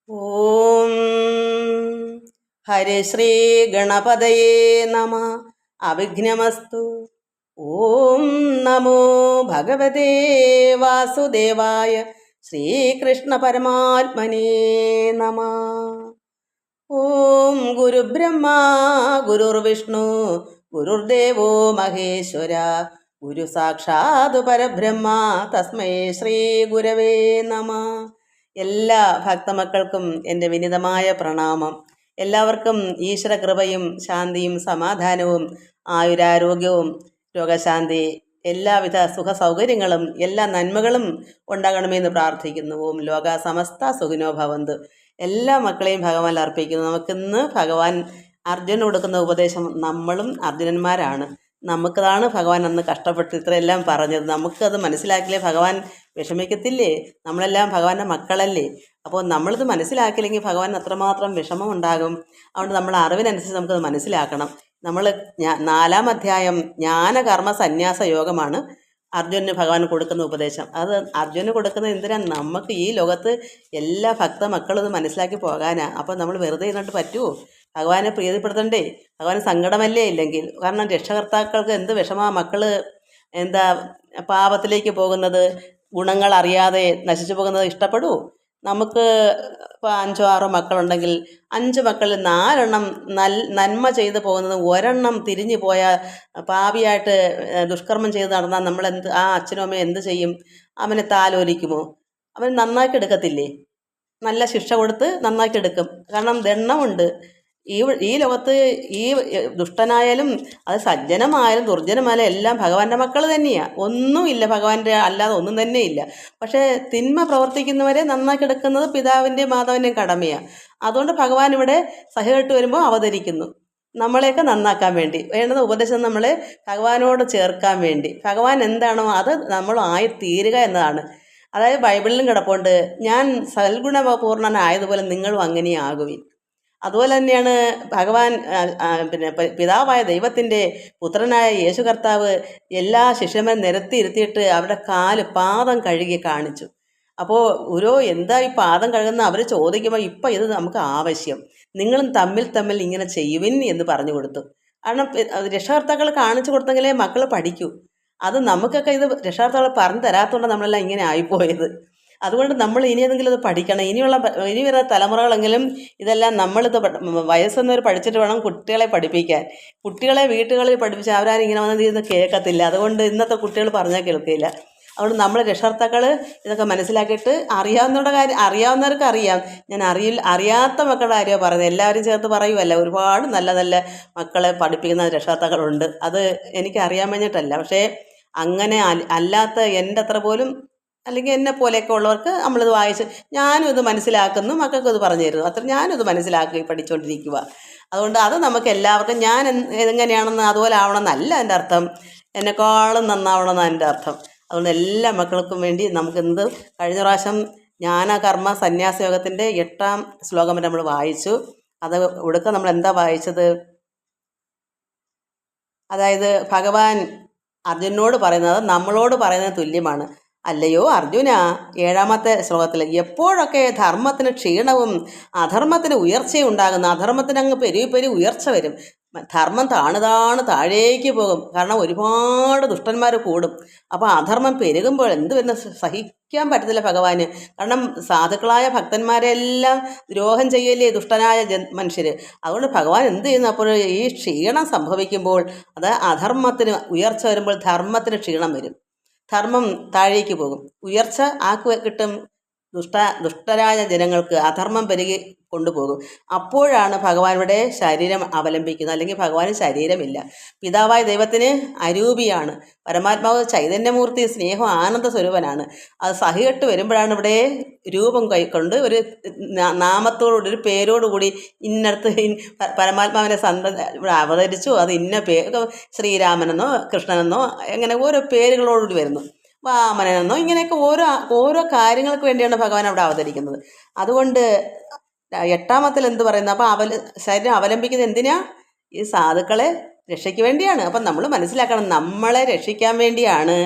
ഓം ഹരിശ്രീ ഗണപതയേ നമ. അവിഘ്നമസ്തു. ഓം നമോ ഭഗവതേ വാസുദേവായ. ശ്രീകൃഷ്ണ പരമാത്മനേ നമ. ഓം ഗുരുബ്രഹ്മ ഗുരുർവിഷ്ണു ഗുരുർദേവോ മഹേശ്വര. ഗുരു സാക്ഷാത് പരബ്രഹ്മ തസ്മൈ ശ്രീ ഗുരവേ നമ. എല്ലാ ഭക്തമക്കൾക്കും എൻ്റെ വിനീതമായ പ്രണാമം. എല്ലാവർക്കും ഈശ്വര കൃപയും ശാന്തിയും സമാധാനവും ആയുരാരോഗ്യവും രോഗശാന്തി എല്ലാവിധ സുഖ സൗകര്യങ്ങളും എല്ലാ നന്മകളും ഉണ്ടാകണമെന്ന് പ്രാർത്ഥിക്കുന്നു. ഓം ലോക സമസ്ത സുഖിനോ ഭവന്തു. എല്ലാ മക്കളെയും ഭഗവാൻ അർപ്പിക്കുന്നു. നമുക്കിന്ന് ഭഗവാൻ അർജുനന് കൊടുക്കുന്ന ഉപദേശം, നമ്മളും അർജുനന്മാരാണ്. നമുക്കതാണ് ഭഗവാൻ അന്ന് കഷ്ടപ്പെട്ട് ഇത്രയെല്ലാം പറഞ്ഞത്. നമുക്കത് മനസ്സിലാക്കില്ലേ ഭഗവാൻ വിഷമിക്കത്തില്ലേ? നമ്മളെല്ലാം ഭഗവാന്റെ മക്കളല്ലേ? അപ്പോൾ നമ്മളിത് മനസ്സിലാക്കില്ലെങ്കിൽ ഭഗവാൻ അത്രമാത്രം വിഷമം ഉണ്ടാകും. അതുകൊണ്ട് നമ്മൾ അറിവിനനുസരിച്ച് നമുക്കത് മനസ്സിലാക്കണം. നമ്മൾ 4-ാം അധ്യായം ജ്ഞാനകർമ്മ സന്യാസ യോഗമാണ് അർജുനന് ഭഗവാൻ കൊടുക്കുന്ന ഉപദേശം. അത് അർജുനന് കൊടുക്കുന്നത് എന്തിനാണ്? നമുക്ക് ഈ ലോകത്ത് എല്ലാ ഭക്ത മക്കളും ഇത് മനസ്സിലാക്കി പോകാനാണ്. അപ്പോൾ നമ്മൾ വെറുതെ ഇരുന്നിട്ട് പറ്റുമോ? ഭഗവാനെ പ്രീതിപ്പെടുത്തണ്ടേ? ഭഗവാന് സങ്കടമല്ലേ ഇല്ലെങ്കിൽ? കാരണം രക്ഷകർത്താക്കൾക്ക് എന്ത് വിഷമമാണ് മക്കൾ എന്താ പാപത്തിലേക്ക് പോകുന്നത്, ഗുണങ്ങൾ അറിയാതെ നശിച്ചു പോകുന്നത് ഇഷ്ടപ്പെടൂ? നമുക്ക് ഇപ്പോൾ 5-6 മക്കളുണ്ടെങ്കിൽ 5 മക്കളിൽ 4 നന്മ ചെയ്ത് പോകുന്നത്, ഒരെണ്ണം തിരിഞ്ഞു പോയാൽ പാപിയായിട്ട് ദുഷ്കർമ്മം ചെയ്ത് നടന്നാൽ ആ അച്ഛനും അമ്മയും എന്ത് ചെയ്യും? അവനെ താലോലിക്കുമോ? അവൻ നന്നാക്കി എടുക്കത്തില്ലേ? നല്ല ശിക്ഷ കൊടുത്ത് നന്നാക്കി എടുക്കും. കാരണം ദണ്ണമുണ്ട്. ഈ ലോകത്ത് ഈ ദുഷ്ടനായാലും അത് സജ്ജനമായാലും ദുർജനമായാലും എല്ലാം ഭഗവാന്റെ മക്കൾ തന്നെയാണ്. ഒന്നുമില്ല ഭഗവാന്റെ അല്ലാതെ ഒന്നും തന്നെ ഇല്ല. പക്ഷേ തിന്മ പ്രവർത്തിക്കുന്നവരെ നന്നാക്കി എടുക്കുന്നത് പിതാവിൻ്റെയും മാതാവിൻ്റെയും കടമയാണ്. അതുകൊണ്ട് ഭഗവാൻ ഇവിടെ സഹികെട്ട് വരുമ്പോൾ അവതരിക്കുന്നു, നമ്മളെയൊക്കെ നന്നാക്കാൻ വേണ്ടി. വേണ്ടുന്ന ഉപദേശം നമ്മളെ ഭഗവാനോട് ചേർക്കാൻ വേണ്ടി. ഭഗവാൻ എന്താണോ അത് നമ്മൾ ആയിത്തീരുക എന്നതാണ്. അതായത് ബൈബിളിലും കിടപ്പുണ്ട്, ഞാൻ സൽഗുണപൂർണനായതുപോലെ നിങ്ങളും അങ്ങനെയാകുവിൻ. അതുപോലെ തന്നെയാണ് ഭഗവാൻ പിതാവായ ദൈവത്തിൻ്റെ പുത്രനായ യേശു കർത്താവ് എല്ലാ ശിഷ്യന്മാരും നിരത്തി ഇരുത്തിയിട്ട് അവരുടെ പാദം കഴുകി കാണിച്ചു. അപ്പോൾ എന്താ ഈ പാദം കഴുകുന്ന അവർ ചോദിക്കുമ്പോൾ ഇപ്പം ഇത് നമുക്ക് ആവശ്യം, നിങ്ങളും തമ്മിൽ ഇങ്ങനെ ചെയ്യുവിൻ എന്ന് പറഞ്ഞു കൊടുത്തു. കാരണം രക്ഷകർത്താക്കൾ കാണിച്ചു കൊടുത്തെങ്കിലേ മക്കൾ പഠിക്കൂ. അത് നമുക്കൊക്കെ ഇത് രക്ഷകർത്താക്കൾ പറഞ്ഞു തരാത്തതുകൊണ്ട് നമ്മളെല്ലാം ഇങ്ങനെ ആയിപ്പോയത്. അതുകൊണ്ട് നമ്മൾ ഇനി ഏതെങ്കിലും ഇത് പഠിക്കണം. ഇനി വരുന്ന തലമുറകളെങ്കിലും ഇതെല്ലാം നമ്മളിത് വയസ്സെന്നവർ പഠിച്ചിട്ട് വേണം കുട്ടികളെ പഠിപ്പിക്കാൻ. കുട്ടികളെ വീട്ടുകളിൽ പഠിപ്പിച്ചാൽ അവരാരും ഇങ്ങനെ വന്നത് ഇത് കേൾക്കത്തില്ല. അതുകൊണ്ട് ഇന്നത്തെ കുട്ടികൾ പറഞ്ഞാൽ കേൾക്കില്ല. അതുകൊണ്ട് നമ്മൾ രക്ഷകർത്താക്കൾ ഇതൊക്കെ മനസ്സിലാക്കിയിട്ട് അറിയാവുന്നവർക്ക് അറിയാം. ഞാൻ അറിയാത്ത മക്കളുടെ കാര്യമാണ് പറയുന്നത്. എല്ലാവരും ചേർത്ത് പറയുമല്ല, ഒരുപാട് നല്ല നല്ല മക്കളെ പഠിപ്പിക്കുന്ന രക്ഷകർത്താക്കളുണ്ട്. അത് എനിക്ക് അറിയാൻ കഴിഞ്ഞിട്ടല്ല. പക്ഷേ അങ്ങനെ അല്ലാത്ത എൻ്റെ അത്ര പോലും അല്ലെങ്കിൽ എന്നെ പോലെയൊക്കെ ഉള്ളവർക്ക് നമ്മളിത് വായിച്ച് ഞാനും ഇത് മനസ്സിലാക്കുന്നു, മക്കൾക്കും ഇത് പറഞ്ഞു തരുന്നു. അത്ര ഞാനും ഇത് മനസ്സിലാക്കി പഠിച്ചുകൊണ്ടിരിക്കുക. അതുകൊണ്ട് അത് നമുക്ക് എല്ലാവർക്കും ഞാൻ എങ്ങനെയാണെന്ന് അതുപോലെ ആവണമെന്നല്ല എൻ്റെ അർത്ഥം, എന്നെക്കാളും നന്നാവണമെന്നാണ് എൻ്റെ അർത്ഥം. അതുകൊണ്ട് എല്ലാ മക്കൾക്കും വേണ്ടി നമുക്കെന്ത് കഴിഞ്ഞ പ്രാവശ്യം ജ്ഞാനകർമ്മ സന്യാസ യോഗത്തിൻ്റെ 8-ാം ശ്ലോകം വരെ നമ്മൾ വായിച്ചു. അത് ഒടുക്കം നമ്മൾ എന്താ വായിച്ചത്? അതായത് ഭഗവാൻ അർജുനനോട് പറയുന്നത് നമ്മളോട് പറയുന്നത് തുല്യമാണ്. അല്ലയോ അർജുന, 7-ാമത്തെ ശ്ലോകത്തിൽ എപ്പോഴൊക്കെ ധർമ്മത്തിന് ക്ഷീണവും അധർമ്മത്തിന് ഉയർച്ചയും ഉണ്ടാകുന്നു, അധർമ്മത്തിന് അങ്ങ് പെരുകി ഉയർച്ച വരും, ധർമ്മം താഴേക്ക് പോകും. കാരണം ഒരുപാട് ദുഷ്ടന്മാർ കൂടും. അപ്പോൾ അധർമ്മം പെരുകുമ്പോൾ എന്ത് വരുന്ന സഹിക്കാൻ പറ്റത്തില്ല ഭഗവാന്. കാരണം സാധുക്കളായ ഭക്തന്മാരെല്ലാം ദ്രോഹം ചെയ്യല്ലേ ദുഷ്ടനായ മനുഷ്യർ. അതുകൊണ്ട് ഭഗവാൻ എന്ത് ചെയ്യുന്നു? അപ്പോൾ ഈ ക്ഷീണം സംഭവിക്കുമ്പോൾ, അത് അധർമ്മത്തിന് ഉയർച്ച വരുമ്പോൾ ധർമ്മത്തിന് ക്ഷീണം വരും, ധർമ്മം താഴേക്ക് പോകും, ഉയർച്ച കിട്ടും ദുഷ്ടരായ ജനങ്ങൾക്ക് അധർമ്മം പെരുകി കൊണ്ടുപോകും. അപ്പോഴാണ് ഭഗവാനുടെ ശരീരം അവലംബിക്കുന്നത്. അല്ലെങ്കിൽ ഭഗവാന് ശരീരമില്ല. പിതാവായ ദൈവത്തിന് അരൂപിയാണ്. പരമാത്മാവ് ചൈതന്യമൂർത്തി, സ്നേഹം, ആനന്ദ സ്വരൂപനാണ്. അത് സഹികെട്ട് വരുമ്പോഴാണ് ഇവിടെ രൂപം കൈക്കൊണ്ട് ഒരു നാമത്തോടുകൂടി ഒരു പേരോടുകൂടി ഇന്നടത്ത് പരമാത്മാവിനെ ഇവിടെ അവതരിച്ചു. അത് ഇന്ന പേര് ശ്രീരാമനെന്നോ കൃഷ്ണനെന്നോ അങ്ങനെ ഓരോ പേരുകളോടുകൂടി വരുന്നു, വാമനെന്നോ, ഇങ്ങനെയൊക്കെ ഓരോ കാര്യങ്ങൾക്ക് വേണ്ടിയാണ് ഭഗവാൻ അവിടെ അവതരിക്കുന്നത്. അതുകൊണ്ട് 8-ാമത്തിൽ എന്ത് പറയുന്നത്? അപ്പോൾ ശരീരം അവലംബിക്കുന്നത് എന്തിനാ? ഈ സാധുക്കളെ രക്ഷയ്ക്ക് വേണ്ടിയാണ്. അപ്പം നമ്മൾ മനസ്സിലാക്കണം, നമ്മളെ രക്ഷിക്കാൻ വേണ്ടിയാണ്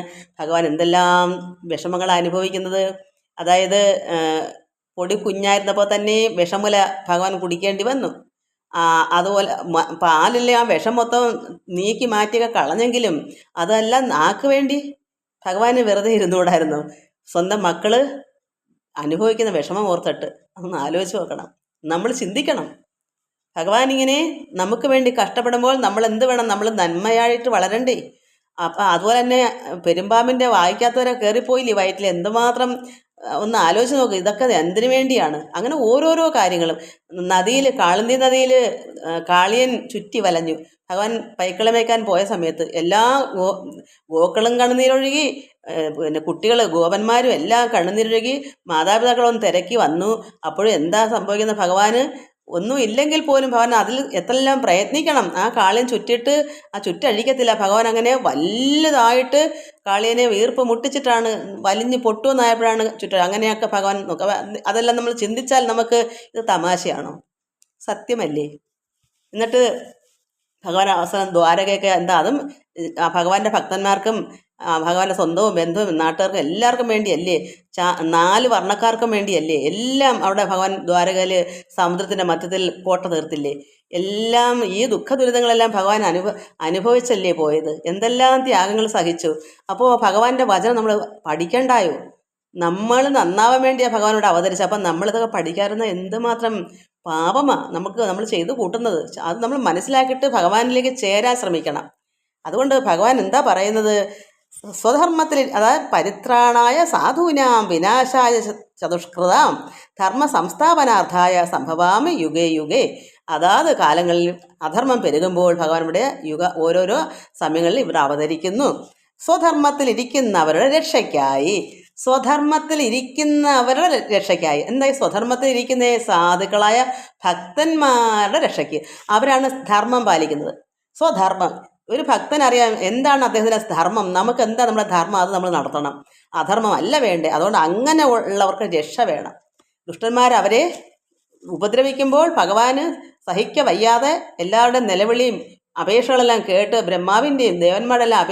ഭഗവാൻ എന്തെല്ലാം വിഷമങ്ങൾ അനുഭവിക്കുന്നത്. അതായത് പൊടി കുഞ്ഞായിരുന്നപ്പോൾ തന്നെ വിഷമുല ഭഗവാൻ കുടിക്കേണ്ടി വന്നു. അതുപോലെ പാലിലെ ആ വിഷം മൊത്തം നീക്കി മാറ്റിയൊക്കെ കളഞ്ഞെങ്കിലും അതെല്ലാം നാക്ക് വേണ്ടി ഭഗവാന് വെറുതെ ഇരുന്നുകൂടായിരുന്നു. സ്വന്തം മക്കള് അനുഭവിക്കുന്ന വിഷമം ഓർത്തിട്ട് ഒന്ന് ആലോചിച്ച് നോക്കണം. നമ്മൾ ചിന്തിക്കണം. ഭഗവാൻ ഇങ്ങനെ നമുക്ക് വേണ്ടി കഷ്ടപ്പെടുമ്പോൾ നമ്മൾ എന്ത് വേണം? നമ്മൾ നന്മയായിട്ട് വളരണ്ടേ? അപ്പം അതുപോലെ തന്നെ പെരുമ്പാമ്പിൻ്റെ വായിക്കാത്തവരെ കയറിപ്പോയില്ലേ വയറ്റിൽ? എന്തുമാത്രം ഒന്ന് ആലോചിച്ച് നോക്ക്. ഇതൊക്കെ എന്തിനു വേണ്ടിയാണ്? അങ്ങനെ ഓരോരോ കാര്യങ്ങളും. നദിയിൽ, കാളിന്തി നദിയിൽ കാളിയൻ ചുറ്റി വലഞ്ഞു. ഭഗവാൻ പൈക്കള മേയ്ക്കാൻ പോയ സമയത്ത് എല്ലാ ഗോക്കളും കണ്ണുനീരൊഴുകി, പിന്നെ കുട്ടികൾ, ഗോപന്മാരും എല്ലാം കണ്ണുനീരൊഴുകി മാതാപിതാക്കളൊന്ന് തിരക്കി വന്നു. അപ്പോഴും എന്താ സംഭവിക്കുന്നത്? ഭഗവാന് ഒന്നും ഇല്ലെങ്കിൽ പോലും ഭഗവാൻ അതിൽ എത്രയെല്ലാം പ്രയത്നിക്കണം. ആ കാളിയൻ ചുറ്റിട്ട് ആ ചുറ്റഴിക്കത്തില്ല. ഭഗവാൻ അങ്ങനെ വലുതായിട്ട് കാളിയനെ വീർപ്പ് മുട്ടിച്ചിട്ടാണ് വലിഞ്ഞ് പൊട്ടുമെന്നായപ്പോഴാണ് അങ്ങനെയൊക്കെ ഭഗവാൻ നോക്കുക. അതെല്ലാം നമ്മൾ ചിന്തിച്ചാൽ നമുക്ക് ഇത് തമാശയാണോ? സത്യമല്ലേ? എന്നിട്ട് ഭഗവാൻ അവസാനം ദ്വാരകയൊക്കെ എന്താ, അതും ഭഗവാന്റെ ഭക്തന്മാർക്കും ഭഗവാന്റെ സ്വന്തവും ബന്ധുവും നാട്ടുകാർക്കും എല്ലാവർക്കും വേണ്ടിയല്ലേ? 4 വർണ്ണക്കാർക്കും വേണ്ടിയല്ലേ? എല്ലാം അവിടെ ഭഗവാൻ ദ്വാരകയിൽ സമുദ്രത്തിൻ്റെ മധ്യത്തിൽ കോട്ട തീർത്തില്ലേ? എല്ലാം ഈ ദുഃഖ ദുരിതങ്ങളെല്ലാം ഭഗവാൻ അനുഭവിച്ചല്ലേ പോയത്? എന്തെല്ലാം ത്യാഗങ്ങൾ സഹിച്ചു. അപ്പോൾ ഭഗവാന്റെ വചനം നമ്മൾ പഠിക്കണ്ടായോ? നമ്മൾ നന്നാവാൻ വേണ്ടിയാണ് ഭഗവാനോട് അവതരിച്ചത്. അപ്പം നമ്മളിതൊക്കെ പഠിക്കാറുന്ന എന്തുമാത്രം പാപമാണ് നമ്മൾ ചെയ്തു കൂട്ടുന്നത്. അത് നമ്മൾ മനസ്സിലാക്കിയിട്ട് ഭഗവാനിലേക്ക് ചേരാൻ ശ്രമിക്കണം. അതുകൊണ്ട് ഭഗവാൻ എന്താ പറയുന്നത്? സ്വധർമ്മത്തിൽ, അതായത് പരിത്രാണായ സാധൂനാം വിനാശായ ചതുഷ്കൃതാം ധർമ്മ സംസ്ഥാപനാർത്ഥായ സംഭവാമി യുഗേ യുഗേ. അതാത് കാലങ്ങളിൽ അധർമ്മം പെരുകുമ്പോൾ ഭഗവാൻ ഇവിടെ ഓരോരോ സമയങ്ങളിൽ ഇവിടെ അവതരിക്കുന്നു. സ്വധർമ്മത്തിൽ ഇരിക്കുന്നവരുടെ രക്ഷയ്ക്കായി. സ്വധർമ്മത്തിൽ ഇരിക്കുന്നവരുടെ രക്ഷയ്ക്കായി. എന്തായി സ്വധർമ്മത്തിൽ ഇരിക്കുന്ന സാധുക്കളായ ഭക്തന്മാരുടെ രക്ഷയ്ക്ക്. അവരാണ് ധർമ്മം പാലിക്കുന്നത്. സ്വധർമ്മം. ഒരു ഭക്തനറിയാം എന്താണ് അദ്ദേഹത്തിൻ്റെ ധർമ്മം. നമുക്ക് എന്താ നമ്മുടെ ധർമ്മം, അത് നമ്മൾ നടത്തണം. അധർമ്മം അല്ല വേണ്ടേ. അതുകൊണ്ട് അങ്ങനെ ഉള്ളവർക്ക് രക്ഷ വേണം. ദുഷ്ടന്മാരവരെ ഉപദ്രവിക്കുമ്പോൾ ഭഗവാന് സഹിക്ക വയ്യാതെ എല്ലാവരുടെയും നിലവിളിയും അപേക്ഷകളെല്ലാം കേട്ട് ബ്രഹ്മാവിൻ്റെയും ദേവന്മാരുടെല്ലാം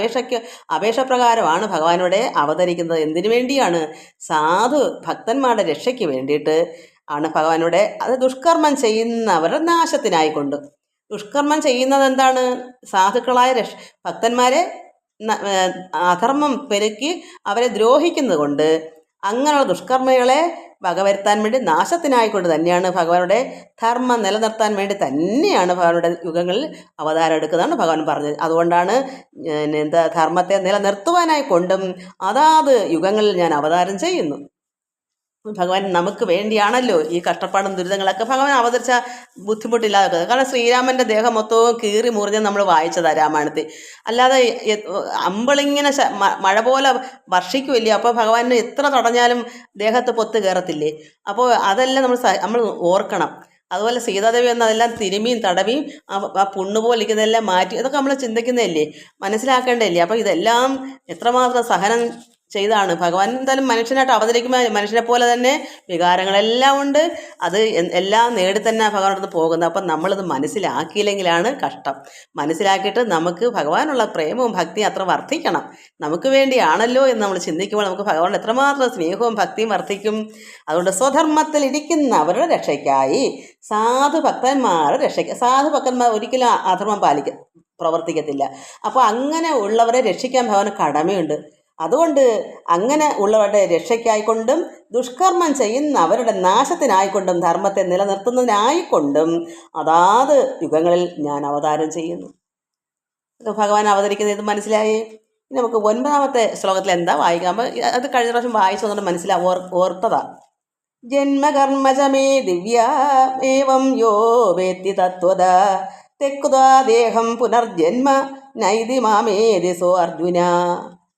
അപേക്ഷപ്രകാരമാണ് ഭഗവാനിവിടെ അവതരിക്കുന്നത്. എന്തിനു വേണ്ടിയാണ്? സാധു ഭക്തന്മാരുടെ രക്ഷയ്ക്ക് വേണ്ടിയിട്ട് ആണ് ഭഗവാനിവിടെ. അത് ദുഷ്കർമ്മം ചെയ്യുന്നവരുടെ നാശത്തിനായിക്കൊണ്ട്. ദുഷ്കർമ്മം ചെയ്യുന്നത് എന്താണ്? സാധുക്കളായ ഭക്തന്മാരെ അധർമ്മം പെരുക്കി അവരെ ദ്രോഹിക്കുന്നത് കൊണ്ട്, അങ്ങനെയുള്ള ദുഷ്കർമ്മികളെ വകവരുത്താൻ വേണ്ടി നാശത്തിനായിക്കൊണ്ട് തന്നെയാണ് ഭഗവാനുടെ ധർമ്മം നിലനിർത്താൻ വേണ്ടി തന്നെയാണ് ഭഗവാനുടെ യുഗങ്ങളിൽ അവതാരം എടുക്കുന്നതാണ് ഭഗവാൻ പറഞ്ഞത്. അതുകൊണ്ടാണ് ധർമ്മത്തെ നിലനിർത്തുവാനായി കൊണ്ടും അതാത് യുഗങ്ങളിൽ ഞാൻ അവതാരം ചെയ്യുന്നു. ഭഗവാൻ നമുക്ക് വേണ്ടിയാണല്ലോ ഈ കഷ്ടപ്പാടും ദുരിതങ്ങളൊക്കെ ഭഗവാൻ അവതരിച്ച ബുദ്ധിമുട്ടില്ലാതെ. കാരണം ശ്രീരാമൻ്റെ ദേഹം മൊത്തവും കീറി മുറിഞ്ഞ് നമ്മൾ വായിച്ചതാണ് രാമായണത്തിൽ. അല്ലാതെ അമ്പളിങ്ങനെ മഴ പോലെ വർഷിക്കുമില്ലേ. അപ്പോൾ ഭഗവാന് എത്ര തടഞ്ഞാലും ദേഹത്ത് പൊത്ത് കയറത്തില്ലേ. അപ്പോൾ അതെല്ലാം നമ്മൾ ഓർക്കണം. അതുപോലെ സീതാദേവി എന്ന് അതെല്ലാം തിരുമിയും തടവിയും ആ പുണ്ണുപോലിരിക്കുന്നതെല്ലാം മാറ്റി, ഇതൊക്കെ നമ്മൾ ചിന്തിക്കുന്നതല്ലേ, മനസ്സിലാക്കേണ്ടതല്ലേ. അപ്പോൾ ഇതെല്ലാം എത്രമാത്രം സഹനം ചെയ്താണ് ഭഗവാൻ. എന്തായാലും മനുഷ്യനായിട്ട് അവതരിക്കുമ്പോൾ മനുഷ്യനെ പോലെ തന്നെ വികാരങ്ങളെല്ലാം ഉണ്ട്. അത് എല്ലാം നേടി തന്നെ ഭഗവാനോട് പോകുന്നത്. അപ്പം നമ്മളിത് മനസ്സിലാക്കിയില്ലെങ്കിലാണ് കഷ്ടം. മനസ്സിലാക്കിയിട്ട് നമുക്ക് ഭഗവാനുള്ള പ്രേമവും ഭക്തിയും അത്ര വർദ്ധിക്കണം. നമുക്ക് വേണ്ടിയാണല്ലോ എന്ന് നമ്മൾ ചിന്തിക്കുമ്പോൾ നമുക്ക് ഭഗവാൻ എത്രമാത്രം സ്നേഹവും ഭക്തിയും വർദ്ധിക്കും. അതുകൊണ്ട് സ്വധർമ്മത്തിൽ ഇരിക്കുന്നവരുടെ രക്ഷയ്ക്കായി, സാധു ഭക്തന്മാരുടെ രക്ഷയ്ക്ക്. സാധു ഭക്തന്മാർ ഒരിക്കലും അധർമ്മം പ്രവർത്തിക്കത്തില്ല. അപ്പോൾ അങ്ങനെ ഉള്ളവരെ രക്ഷിക്കാൻ ഭഗവാന് കടമയുണ്ട്. അതുകൊണ്ട് അങ്ങനെ ഉള്ളവരുടെ രക്ഷയ്ക്കായിക്കൊണ്ടും ദുഷ്കർമ്മം ചെയ്യുന്നവരുടെ നാശത്തിനായിക്കൊണ്ടും ധർമ്മത്തെ നിലനിർത്തുന്നതിനായിക്കൊണ്ടും അതാത് യുഗങ്ങളിൽ ഞാൻ അവതാരം ചെയ്യുന്നു. ഭഗവാൻ അവതരിക്കുന്നത് ഇത് മനസ്സിലായി. ഇനി നമുക്ക് 9ാമത്തെ ശ്ലോകത്തിൽ എന്താ വായിക്കാം. അത് കഴിഞ്ഞ പ്രാവശ്യം വായിച്ചു വന്നിട്ട് ഓർത്തതാ. ജന്മകർമ്മചമേ ദിവ്യമേവം യോ വേത്തി തത്വത തെക്കുതാ ദേഹം പുനർജന്മ നൈതി മാമേദിസോ അർജുന.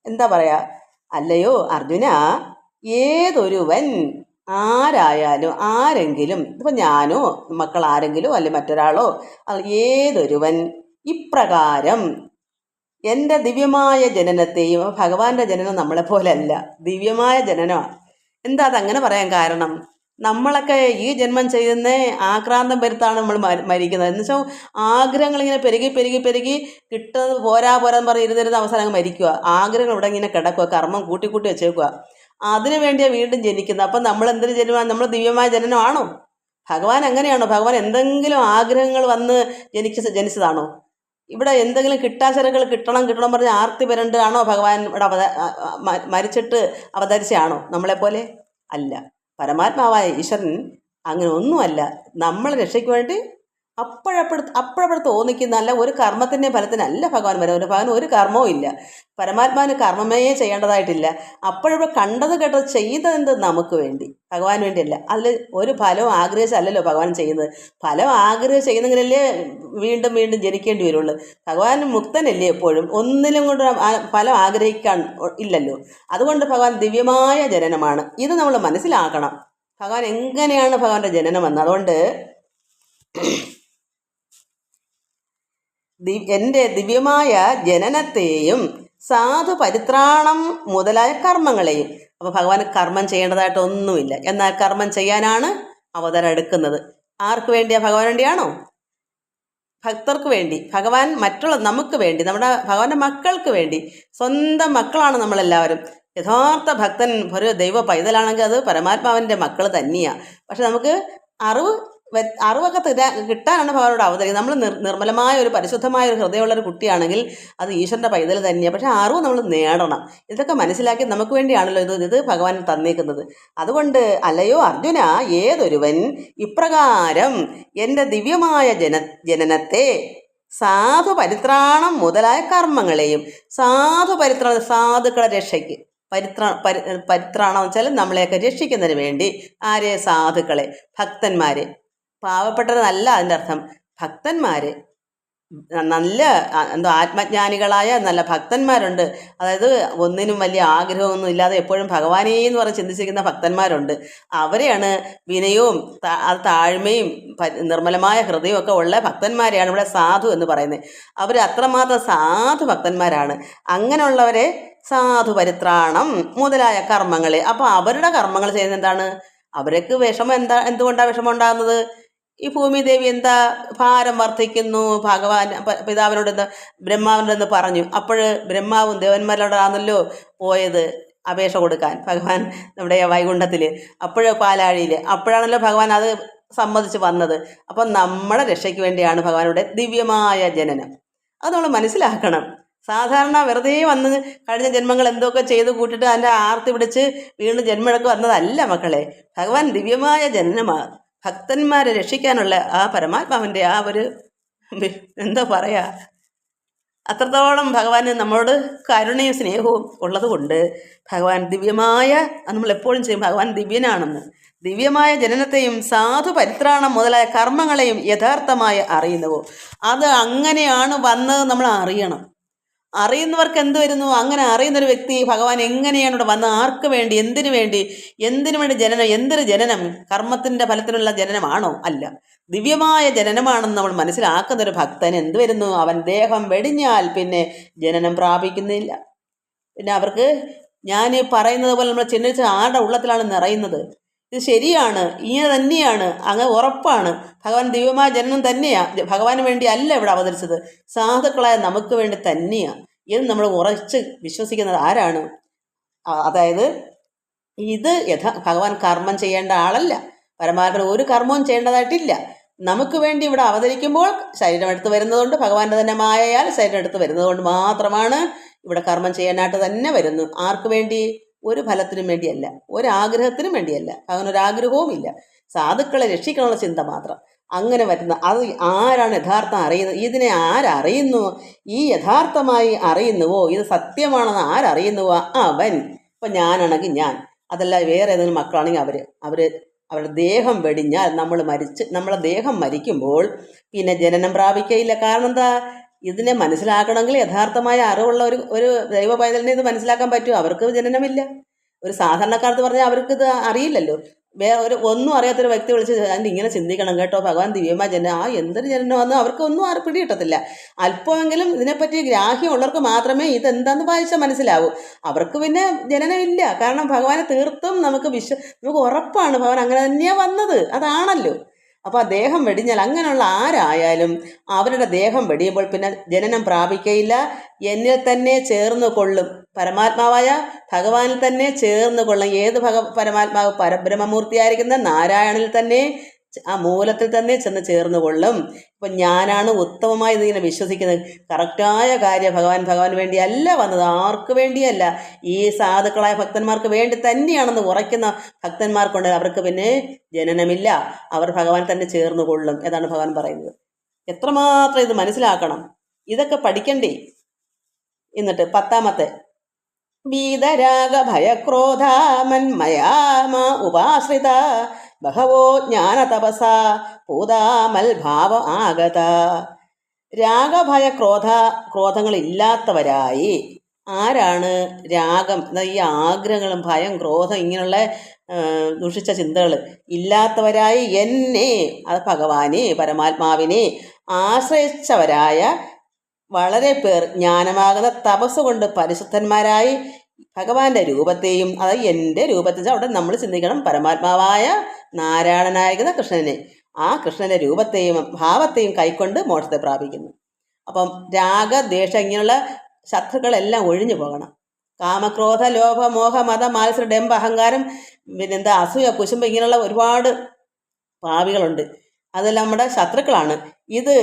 എന്താ പറയാ? അല്ലയോ അർജുന, ഏതൊരുവൻ, ആരെങ്കിലും, ഇപ്പം ഞാനോ മക്കൾ ആരെങ്കിലും അല്ലെങ്കിൽ മറ്റൊരാളോ, ഏതൊരുവൻ ഇപ്രകാരം എൻ്റെ ദിവ്യമായ ജനനത്തെയും, ഭഗവാന്റെ ജനനം നമ്മളെപ്പോലെ അല്ല, ദിവ്യമായ ജനനമാണ്. എന്താ അതങ്ങനെ പറയാൻ കാരണം? നമ്മളൊക്കെ ഈ ജന്മം ചെയ്യുന്ന ആക്രാന്തം വരുത്താണ് നമ്മൾ മരിക്കുന്നത്. എന്ന് വെച്ചാൽ ആഗ്രഹങ്ങളിങ്ങനെ പെരുകി കിട്ടുന്നത് പോരാന്ന് പറഞ്ഞ് ഇരുന്നിരുന്ന അവസാനം അങ്ങ് മരിക്കുക. ആഗ്രഹങ്ങൾ ഇവിടെ ഇങ്ങനെ കിടക്കുക, കർമ്മം കൂട്ടി വെച്ചേക്കുക. അതിനു വേണ്ടിയാണ് വീണ്ടും ജനിക്കുന്നത്. അപ്പം നമ്മൾ എന്തിനു ജന്മമാണ്? നമ്മൾ ദിവ്യമായ ജനനമാണോ? ഭഗവാൻ അങ്ങനെയാണോ? ഭഗവാൻ എന്തെങ്കിലും ആഗ്രഹങ്ങൾ വന്ന് ജനിച്ചതാണോ? ഇവിടെ എന്തെങ്കിലും കിട്ടാശരകൾ കിട്ടണം പറഞ്ഞ് ആർത്തി വരണ്ടാണോ ഭഗവാൻ ഇവിടെ മരിച്ചിട്ട് അവതരിച്ചാണോ? നമ്മളെപ്പോലെ അല്ല. പരമാത്മാവായ ഈശ്വരൻ അങ്ങനെ ഒന്നുമല്ല. നമ്മളെ രക്ഷയ്ക്ക് വേണ്ടി അപ്പോഴപ്പോഴ തോന്നിക്കുന്നല്ല. ഒരു കർമ്മത്തിൻ്റെ ഫലത്തിനല്ല ഭഗവാൻ വരുന്നത്. ഭഗവാൻ ഒരു കർമ്മവും ഇല്ല. പരമാത്മാവിന് കർമ്മമേ ചെയ്യേണ്ടതായിട്ടില്ല. അപ്പോഴപ്പോൾ കണ്ടത് കേട്ടത് ചെയ്തതെന്ത്? നമുക്ക് വേണ്ടി, ഭഗവാൻ വേണ്ടിയല്ല. അതിൽ ഒരു ഫലവും ആഗ്രഹിച്ചല്ലല്ലോ ഭഗവാൻ ചെയ്യുന്നത്. ഫലം ആഗ്രഹിച്ച് ചെയ്യുന്നെങ്കിലല്ലേ വീണ്ടും വീണ്ടും ജനിക്കേണ്ടി വരുള്ളൂ. ഭഗവാൻ മുക്തനല്ലേ എപ്പോഴും, ഒന്നിലും കൊണ്ട് ഫലം ആഗ്രഹിക്കാൻ ഇല്ലല്ലോ. അതുകൊണ്ട് ഭഗവാൻ ദിവ്യമായ ജനനമാണ്. ഇത് നമ്മൾ മനസ്സിലാക്കണം. ഭഗവാൻ എങ്ങനെയാണ് ഭഗവാന്റെ ജനനമെന്ന്. അതുകൊണ്ട് എൻ്റെ ദിവ്യമായ ജനനത്തെയും സാധു പരിത്രാണം മുതലായ കർമ്മങ്ങളെയും. അപ്പോൾ ഭഗവാന് കർമ്മം ചെയ്യേണ്ടതായിട്ടൊന്നുമില്ല. എന്നാൽ കർമ്മം ചെയ്യാനാണ് അവതാരം എടുക്കുന്നത്. ആർക്ക് വേണ്ടിയാണ്? ഭഗവാൻ വേണ്ടിയാണോ? ഭക്തർക്ക് വേണ്ടി. ഭഗവാൻ നമുക്ക് വേണ്ടി, നമ്മുടെ ഭഗവാന്റെ മക്കൾക്ക് വേണ്ടി. സ്വന്തം മക്കളാണ് നമ്മളെല്ലാവരും. യഥാർത്ഥ ഭക്തൻ ഒരു ദൈവ പൈതലാണെങ്കിൽ അത് പരമാത്മാവിൻ്റെ മക്കൾ തന്നെയാണ്. പക്ഷെ നമുക്ക് അറിവൊക്കെ കിട്ടാനാണ് ഭഗവാനോട് അവതരിക്കുന്നത്. നമ്മൾ നിർമ്മലമായ ഒരു പരിശുദ്ധമായ ഒരു ഹൃദയമുള്ളൊരു കുട്ടിയാണെങ്കിൽ അത് ഈശ്വരൻ്റെ പൈതൽ തന്നെയാണ്. പക്ഷേ അറിവ് നമ്മൾ നേടണം. ഇതൊക്കെ മനസ്സിലാക്കി നമുക്ക് വേണ്ടിയാണല്ലോ ഇത് ഭഗവാൻ തന്നേക്കുന്നത്. അതുകൊണ്ട് അല്ലയോ അർജുന, ഏതൊരുവൻ ഇപ്രകാരം എൻ്റെ ദിവ്യമായ ജനനത്തെ സാധു പരിത്രാണം മുതലായ കർമ്മങ്ങളെയും, സാധുക്കളെ രക്ഷയ്ക്ക് പരിത്രാണം വെച്ചാൽ നമ്മളെയൊക്കെ രക്ഷിക്കുന്നതിന് വേണ്ടി. ആരെ? സാധുക്കളെ, ഭക്തന്മാരെ. പാവപ്പെട്ടതല്ല അതിൻ്റെ അർത്ഥം. ഭക്തന്മാർ, നല്ല ആത്മജ്ഞാനികളായ നല്ല ഭക്തന്മാരുണ്ട്. അതായത് ഒന്നിനും വലിയ ആഗ്രഹമൊന്നും ഇല്ലാതെ എപ്പോഴും ഭഗവാനേ എന്ന് പറഞ്ഞ് ചിന്തിച്ചിരിക്കുന്ന ഭക്തന്മാരുണ്ട്. അവരെയാണ് വിനയവും താഴ്മയും നിർമ്മലമായ ഹൃദയവും ഒക്കെ ഉള്ള ഭക്തന്മാരെയാണ് ഇവിടെ സാധു എന്ന് പറയുന്നത്. അവർ അത്രമാത്രം സാധു ഭക്തന്മാരാണ്. അങ്ങനെയുള്ളവരെ സാധു പരിത്രാണം മുതലായ കർമ്മങ്ങൾ. അപ്പോൾ അവരുടെ കർമ്മങ്ങൾ ചെയ്യുന്നത് എന്താണ്? അവർക്ക് എന്തുകൊണ്ടാണ് വിഷമം ഉണ്ടാകുന്നത്? ഈ ഭൂമിദേവി എന്താ ഭാരം വർദ്ധിക്കുന്നു, ഭഗവാൻ പിതാവിനോട് ബ്രഹ്മാവിനോടെന്ന് പറഞ്ഞു. അപ്പോൾ ബ്രഹ്മാവും ദേവന്മാരോടാണല്ലോ പോയത് അപേക്ഷ കൊടുക്കാൻ, ഭഗവാൻ നമ്മുടെ വൈകുണ്ഠത്തിൽ, പാലാഴിയിൽ. അപ്പോഴാണല്ലോ ഭഗവാൻ അത് സമ്മതിച്ച് വന്നത്. അപ്പം നമ്മുടെ രക്ഷയ്ക്ക് വേണ്ടിയാണ് ഭഗവാനുടെ ദിവ്യമായ ജനനം. അത് നമ്മൾ മനസ്സിലാക്കണം. സാധാരണ വെറുതെ വന്ന് കഴിഞ്ഞ ജന്മങ്ങൾ എന്തൊക്കെ ചെയ്ത് കൂട്ടിയിട്ട് അതിൻ്റെ ആർത്തി പിടിച്ച് വീണ്ടും ജന്മമെടുക്ക് വന്നതല്ല മക്കളെ. ഭഗവാൻ ദിവ്യമായ ജനനമാണ്. ഭക്തന്മാരെ രക്ഷിക്കാനുള്ള ആ പരമാത്മാവിൻ്റെ ആ ഒരു എന്താ പറയുക, അത്രത്തോളം ഭഗവാന് നമ്മളോട് കരുണയും സ്നേഹവും ഉള്ളത് കൊണ്ട് ഭഗവാൻ ദിവ്യമായ, നമ്മളെപ്പോഴും ചെയ്യും ഭഗവാൻ ദിവ്യനാണെന്ന്. ദിവ്യമായ ജനനത്തെയും സാധു പരിത്രാണം മുതലായ കർമ്മങ്ങളെയും യഥാർത്ഥമായി അറിയുന്നുവോ? അത് അങ്ങനെയാണ് വന്നത് നമ്മൾ അറിയണം. അറിയുന്നവർക്ക് എന്ത് വരുന്നു? അങ്ങനെ അറിയുന്നൊരു വ്യക്തി ഭഗവാൻ എങ്ങനെയാണ് ഇവിടെ വന്ന്, ആർക്ക് വേണ്ടി, എന്തിനു വേണ്ടി ജനനം? എന്തൊരു ജനനം? കർമ്മത്തിൻ്റെ ഫലത്തിനുള്ള ജനനമാണോ? അല്ല, ദിവ്യമായ ജനനമാണെന്ന് നമ്മൾ മനസ്സിലാക്കുന്നൊരു ഭക്തന് എന്ത് വരുന്നു? അവൻ ദേഹം വെടിഞ്ഞാൽ പിന്നെ ജനനം പ്രാപിക്കുന്നില്ല. പിന്നെ അവർക്ക് ഞാൻ പറയുന്നത് പോലെ നമ്മൾ ചിന്തിച്ച് ആരുടെ ഉള്ളത്തിലാണ് നിറയുന്നത്? ഇത് ശരിയാണ്, ഇങ്ങനെ തന്നെയാണ്, അങ്ങ് ഉറപ്പാണ്. ഭഗവാൻ ദിവ്യമായ ജനനം തന്നെയാണ്. ഭഗവാന് വേണ്ടി അല്ല ഇവിടെ അവതരിച്ചത്, സാധുക്കളായ നമുക്ക് വേണ്ടി തന്നെയാണ്. ഇത് നമ്മൾ ഉറച്ച് വിശ്വസിക്കുന്നത് ആരാണ്? അതായത് ഇത് ഭഗവാൻ കർമ്മം ചെയ്യേണ്ട ആളല്ല. പരമാത്മ ഒരു കർമ്മവും ചെയ്യേണ്ടതായിട്ടില്ല. നമുക്ക് വേണ്ടി ഇവിടെ അവതരിക്കുമ്പോൾ ശരീരം എടുത്ത് വരുന്നതുകൊണ്ട്, ഭഗവാന്റെ തന്നെ മായയാൽ ശരീരം എടുത്ത് വരുന്നതുകൊണ്ട് മാത്രമാണ് ഇവിടെ കർമ്മം ചെയ്യാനായിട്ട് തന്നെ വരുന്നു. ആർക്ക് വേണ്ടി? ഒരു ഫലത്തിനും വേണ്ടിയല്ല, ഒരാഗ്രഹത്തിനും വേണ്ടിയല്ല. ഭഗവാൻ ഒരാഗ്രഹവും ഇല്ല. സാധുക്കളെ രക്ഷിക്കാനുള്ള ചിന്ത മാത്രം. അങ്ങനെ വരുന്ന അത് ആരാണ് യഥാർത്ഥം അറിയുന്നത്? ഇതിനെ ആരറിയുന്നു? ഈ യഥാർത്ഥമായി അറിയുന്നുവോ, ഇത് സത്യമാണെന്ന് ആരറിയുന്നുവോ അവൻ. ഇപ്പം ഞാനാണെങ്കിൽ ഞാൻ, അതല്ല വേറെ ഏതെങ്കിലും മക്കളാണെങ്കിൽ അവരുടെ ദേഹം വെടിഞ്ഞാൽ നമ്മളെ ദേഹം മരിക്കുമ്പോൾ പിന്നെ ജനനം പ്രാപിക്കയില്ല. കാരണം എന്താ? ഇതിനെ മനസ്സിലാക്കണമെങ്കിൽ യഥാർത്ഥമായ അറിവുള്ള ഒരു ദൈവ പൈതലിനെ ഇത് മനസ്സിലാക്കാൻ പറ്റുമോ? അവർക്ക് ജനനമില്ല. ഒരു സാധാരണക്കാർക്ക് പറഞ്ഞാൽ അവർക്കിത് അറിയില്ലല്ലോ. വേറെ ഒന്നും അറിയാത്തൊരു വ്യക്തി വിളിച്ച് അതിൻ്റെ ഇങ്ങനെ ചിന്തിക്കണം കേട്ടോ, ഭഗവാൻ ദിവ്യമായ ജനനം, എന്തൊരു ജനനമാണെന്ന് അവർക്കൊന്നും പിടി കിട്ടത്തില്ല. അല്പമെങ്കിലും ഇതിനെപ്പറ്റി ഗ്രാഹ്യമുള്ളവർക്ക് മാത്രമേ ഇതെന്താന്ന് വായിച്ചാൽ മനസ്സിലാവൂ. അവർക്ക് പിന്നെ ജനനമില്ല. കാരണം ഭഗവാനെ തീർത്തും നമുക്ക് ഉറപ്പാണ് ഭഗവാൻ അങ്ങനെ തന്നെയാണ് വന്നത്. അതാണല്ലോ. അപ്പോൾ ആ ദേഹം വെടിഞ്ഞാൽ അങ്ങനെയുള്ള ആരായാലും അവരുടെ ദേഹം വെടിയുമ്പോൾ പിന്നെ ജനനം പ്രാപിക്കയില്ല, എന്നിൽ തന്നെ ചേർന്ന് കൊള്ളും. പരമാത്മാവായ ഭഗവാനിൽ തന്നെ ചേർന്ന് കൊള്ളും. ഏത് പരമാത്മാവ്? പരബ്രഹ്മമൂർത്തിയായിരിക്കുന്ന നാരായണനിൽ തന്നെ, ആ മൂലത്തിൽ തന്നെ ചെന്ന് ചേർന്ന് കൊള്ളും. ഇപ്പം ഞാനാണ് ഉത്തമമായി ഇതിങ്ങനെ വിശ്വസിക്കുന്നത്. കറക്റ്റായ കാര്യം. ഭഗവാന് വേണ്ടിയല്ല വന്നത്, ആർക്ക് വേണ്ടിയല്ല, ഈ സാധുക്കളായ ഭക്തന്മാർക്ക് വേണ്ടി തന്നെയാണെന്ന് ഉറയ്ക്കുന്ന ഭക്തന്മാർക്കുണ്ട്. അവർക്ക് പിന്നെ ജനനമില്ല, അവർ ഭഗവാൻ തന്നെ ചേർന്ന് കൊള്ളും. ഏതാണ് ഭഗവാൻ പറയുന്നത്. എത്രമാത്രം ഇത് മനസ്സിലാക്കണം, ഇതൊക്കെ പഠിക്കണ്ടേ. എന്നിട്ട് 10ാമത്തെ, വീതരാഗ ഭയക്രോധ മന്മയാമ ഉപാശ്രിത ബഹവോ ജ്ഞാന തപസ പൂതാമൽ ഭാവ ആഗത. രാഗഭയ ക്രോധങ്ങളില്ലാത്തവരായി. ആരാണ് രാഗം, ഈ ആഗ്രഹങ്ങളും ഭയം ക്രോധം ഇങ്ങനെയുള്ള ദുഷിച്ച ചിന്തകൾ ഇല്ലാത്തവരായി എന്നെ, അത് ഭഗവാനെ പരമാത്മാവിനെ ആശ്രയിച്ചവരായ വളരെ പേർ ജ്ഞാനമാകുന്ന തപസ് കൊണ്ട് പരിശുദ്ധന്മാരായി ഭഗവാന്റെ രൂപത്തെയും, അത് എൻ്റെ രൂപത്തിൽ അവിടെ നമ്മൾ ചിന്തിക്കണം, പരമാത്മാവായ നാരായണനായിരിക്കുന്ന കൃഷ്ണനെ, ആ കൃഷ്ണന്റെ രൂപത്തെയും ഭാവത്തെയും കൈക്കൊണ്ട് മോക്ഷത്തെ പ്രാപിക്കുന്നു. അപ്പം രാഗദ്വേഷം ഇങ്ങനെയുള്ള ശത്രുക്കളെല്ലാം ഒഴിഞ്ഞു പോകണം. കാമക്രോധ ലോഭ മോഹ മത മാത്സര്യ ഡംബ അഹങ്കാരം, പിന്നെന്താ അസൂയ കുശുമ്പ്, ഇങ്ങനെയുള്ള ഒരുപാട് പാപികളുണ്ട്. അതെല്ലാം നമ്മുടെ ശത്രുക്കളാണ്. ഇത്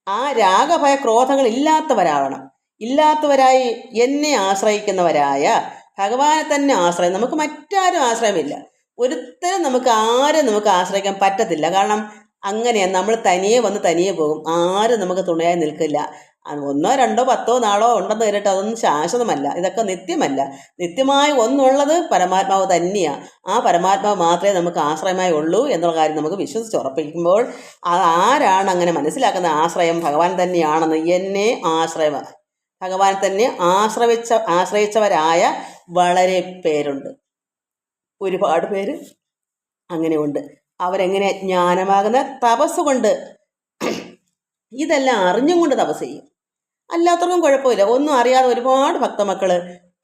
ആ രാഗഭയ ക്രോധങ്ങൾ ഇല്ലാത്തവരാവണം. ഇല്ലാത്തവരായി എന്നെ ആശ്രയിക്കുന്നവരായ ഭഗവാനെ തന്നെ ആശ്രയം. നമുക്ക് മറ്റാരും ആശ്രയമില്ല. ഒരുത്തരും നമുക്ക് ആശ്രയിക്കാൻ പറ്റത്തില്ല. കാരണം അങ്ങനെയാണ്, നമ്മൾ തനിയെ വന്ന് തനിയെ പോകും. ആരും നമുക്ക് തുണയായി നിൽക്കില്ല. 1 2 10 നാളോ ഉണ്ടെന്ന് കയറിയിട്ട് അതൊന്നും ശാശ്വതമല്ല. ഇതൊക്കെ നിത്യമല്ല. നിത്യമായി ഒന്നുള്ളത് പരമാത്മാവ് തന്നെയാണ്. ആ പരമാത്മാവ് മാത്രമേ നമുക്ക് ആശ്രയമായി ഉള്ളൂ എന്നുള്ള കാര്യം നമുക്ക് വിശ്വസിച്ചുറപ്പിക്കുമ്പോൾ ആരാണ് അങ്ങനെ മനസ്സിലാക്കുന്ന ആശ്രയം ഭഗവാൻ തന്നെയാണെന്ന്. എന്നെ ആശ്രയം ഭഗവാൻ തന്നെ ആശ്രയിച്ചവരായ വളരെ പേരുണ്ട്, ഒരുപാട് പേര് അങ്ങനെ ഉണ്ട്. അവരെങ്ങനെ? ജ്ഞാനമാകുന്ന തപസ് കൊണ്ട്, ഇതെല്ലാം അറിഞ്ഞും കൊണ്ട് തപസ് ചെയ്യും. അല്ലാത്തവർക്കും കുഴപ്പമില്ല. ഒന്നും അറിയാതെ ഒരുപാട് ഭക്തമക്കൾ,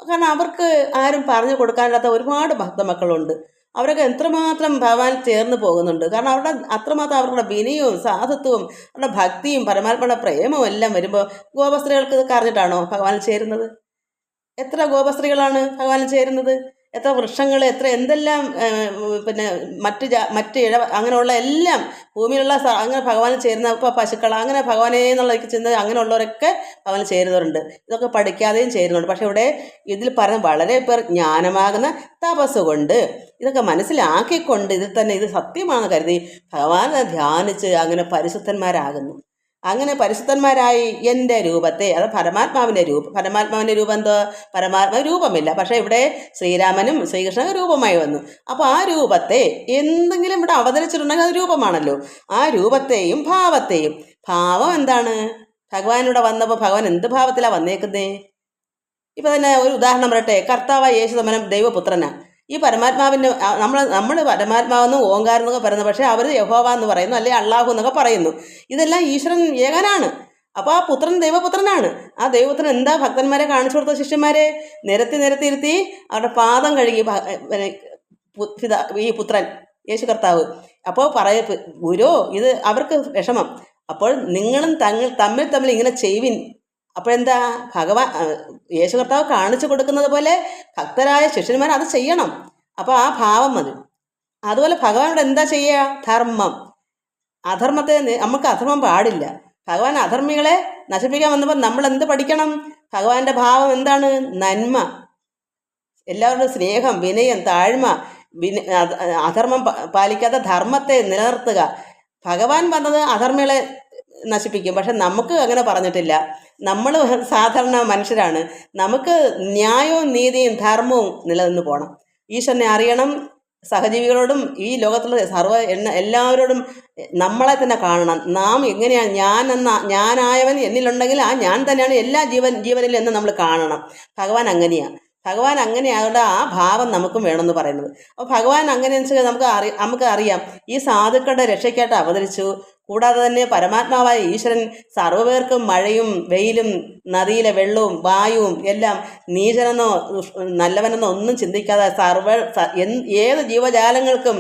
കാരണം അവർക്ക് ആരും പറഞ്ഞു കൊടുക്കാനില്ലാത്ത ഒരുപാട് ഭക്തമക്കളുണ്ട്. അവരൊക്കെ എത്രമാത്രം ഭഗവാൻ ചേർന്ന് പോകുന്നുണ്ട്. കാരണം അവരുടെ അത്രമാത്രം അവരുടെ വിനയവും സാധുത്വവും അവരുടെ ഭക്തിയും പരമാത്മയുടെ പ്രേമവും എല്ലാം വരുമ്പോൾ ഗോപസ്ത്രീകൾക്ക് ഇതൊക്കെ അറിഞ്ഞിട്ടാണോ ഭഗവാനിൽ ചേരുന്നത്? എത്ര ഗോപസ്ത്രീകളാണ് ഭഗവാനിൽ ചേരുന്നത്? എത്ര വൃക്ഷങ്ങൾ, എന്തെല്ലാം പിന്നെ മറ്റ് ഇഴ അങ്ങനെയുള്ള എല്ലാം ഭൂമിയിലുള്ള അങ്ങനെ ഭഗവാന് ചേരുന്ന, ഇപ്പോൾ പശുക്കൾ അങ്ങനെ ഭഗവാനെ എന്നുള്ള ചെന്ന് അങ്ങനെയുള്ളവരൊക്കെ ഭഗവാന് ചേരുന്നവരുണ്ട്. ഇതൊക്കെ പഠിക്കാതെയും ചേരുന്നുണ്ട്. പക്ഷെ ഇവിടെ ഇതിൽ പറഞ്ഞ വളരെ പേർ ജ്ഞാനമാകുന്ന തപസ് കൊണ്ട്, ഇതൊക്കെ മനസ്സിലാക്കിക്കൊണ്ട് ഇതിൽ തന്നെ ഇത് സത്യമാണെന്ന് കരുതി ഭഗവാനെ ധ്യാനിച്ച് അങ്ങനെ പരിശുദ്ധന്മാരാകുന്നു. അങ്ങനെ പരിശുദ്ധന്മാരായി എൻ്റെ രൂപത്തെ, അത് പരമാത്മാവിൻ്റെ രൂപം എന്തോ? പരമാത്മാ രൂപമില്ല. പക്ഷേ ഇവിടെ ശ്രീരാമനും ശ്രീകൃഷ്ണനും രൂപമായി വന്നു. അപ്പോൾ ആ രൂപത്തെ എന്തെങ്കിലും ഇവിടെ അവതരിച്ചിട്ടുണ്ടെങ്കിൽ അത് രൂപമാണല്ലോ. ആ രൂപത്തെയും ഭാവത്തെയും, ഭാവം എന്താണ്? ഭഗവാനിവിടെ വന്നപ്പോൾ ഭഗവാൻ എന്ത് ഭാവത്തിലാണ് വന്നേക്കുന്നേ? ഇപ്പം തന്നെ ഒരു ഉദാഹരണം പറയട്ടെ. കർത്താവായ യേശുദമനം ദൈവപുത്രനാണ്. ഈ പരമാത്മാവിൻ്റെ നമ്മൾ പരമാത്മാവെന്ന് ഓങ്കാരം എന്നൊക്കെ പറയുന്നത്, പക്ഷേ അവർ യഹോവ എന്ന് പറയുന്നു, അല്ലെങ്കിൽ അള്ളാഹു എന്നൊക്കെ പറയുന്നു. ഇതെല്ലാം ഈശ്വരൻ ഏകനാണ്. അപ്പോൾ ആ പുത്രൻ ദൈവപുത്രനാണ്. ആ ദൈവപുത്രൻ എന്താ ഭക്തന്മാരെ കാണിച്ചു കൊടുത്ത? ശിഷ്യന്മാരെ നിരത്തി അവരുടെ പാദം കഴുകി ഈ പുത്രൻ യേശു കർത്താവ്. അപ്പോൾ ഗുരു, ഇത് അവർക്ക് വിഷമം. അപ്പോൾ നിങ്ങളും തമ്മിൽ ഇങ്ങനെ ചെയ്യുവിൻ. അപ്പോഴെന്താ? ഭഗവാൻ യേശു കർത്താവ് കാണിച്ചു കൊടുക്കുന്നത് പോലെ ഭക്തരായ ശിഷ്യന്മാർ അത് ചെയ്യണം. അപ്പോൾ ആ ഭാവം മതി. അതുപോലെ ഭഗവാനോട് എന്താ ചെയ്യുക? ധർമ്മം. അധർമ്മത്തെ, നമുക്ക് അധർമ്മം പാടില്ല. ഭഗവാൻ അധർമ്മികളെ നശിപ്പിക്കാൻ വന്നപ്പോൾ നമ്മൾ എന്ത് പഠിക്കണം? ഭഗവാന്റെ ഭാവം എന്താണ്? നന്മ, എല്ലാവരുടെ സ്നേഹം, വിനയം, താഴ്മ, അധർമ്മം പാലിക്കാത്ത ധർമ്മത്തെ നിലനിർത്തുക. ഭഗവാൻ വന്നത് അധർമ്മികളെ നശിപ്പിക്കും. പക്ഷെ നമുക്ക് അങ്ങനെ പറഞ്ഞിട്ടില്ല. നമ്മൾ സാധാരണ മനുഷ്യരാണ്. നമുക്ക് ന്യായവും നീതിയും ധർമ്മവും നിലനിന്ന് പോകണം. ഈശ്വരനെ അറിയണം. സഹജീവികളോടും ഈ ലോകത്തുള്ള എല്ലാവരോടും നമ്മളെ തന്നെ കാണണം. നാം എങ്ങനെയാണ്? ഞാനായവൻ എന്നിലുണ്ടെങ്കിൽ ആ ഞാൻ തന്നെയാണ് എല്ലാ ജീവനിലും എന്ന് നമ്മൾ കാണണം. ഭഗവാൻ അങ്ങനെയാണ്. ഭഗവാൻ അങ്ങനെയാകേണ്ട ആ ഭാവം നമുക്കും വേണമെന്ന് പറയുന്നത്. അപ്പോൾ ഭഗവാൻ അങ്ങനെ നമുക്ക് അറിയാം, ഈ സാധുക്കളുടെ രക്ഷയ്ക്കായിട്ട് അവതരിച്ചു. കൂടാതെ തന്നെ പരമാത്മാവായ ഈശ്വരൻ സർവ്വപേർക്കും മഴയും വെയിലും നദിയിലെ വെള്ളവും വായുവും എല്ലാം നീചനെന്നോ നല്ലവനെന്നോ ഒന്നും ചിന്തിക്കാതെ ഏത് ജീവജാലങ്ങൾക്കും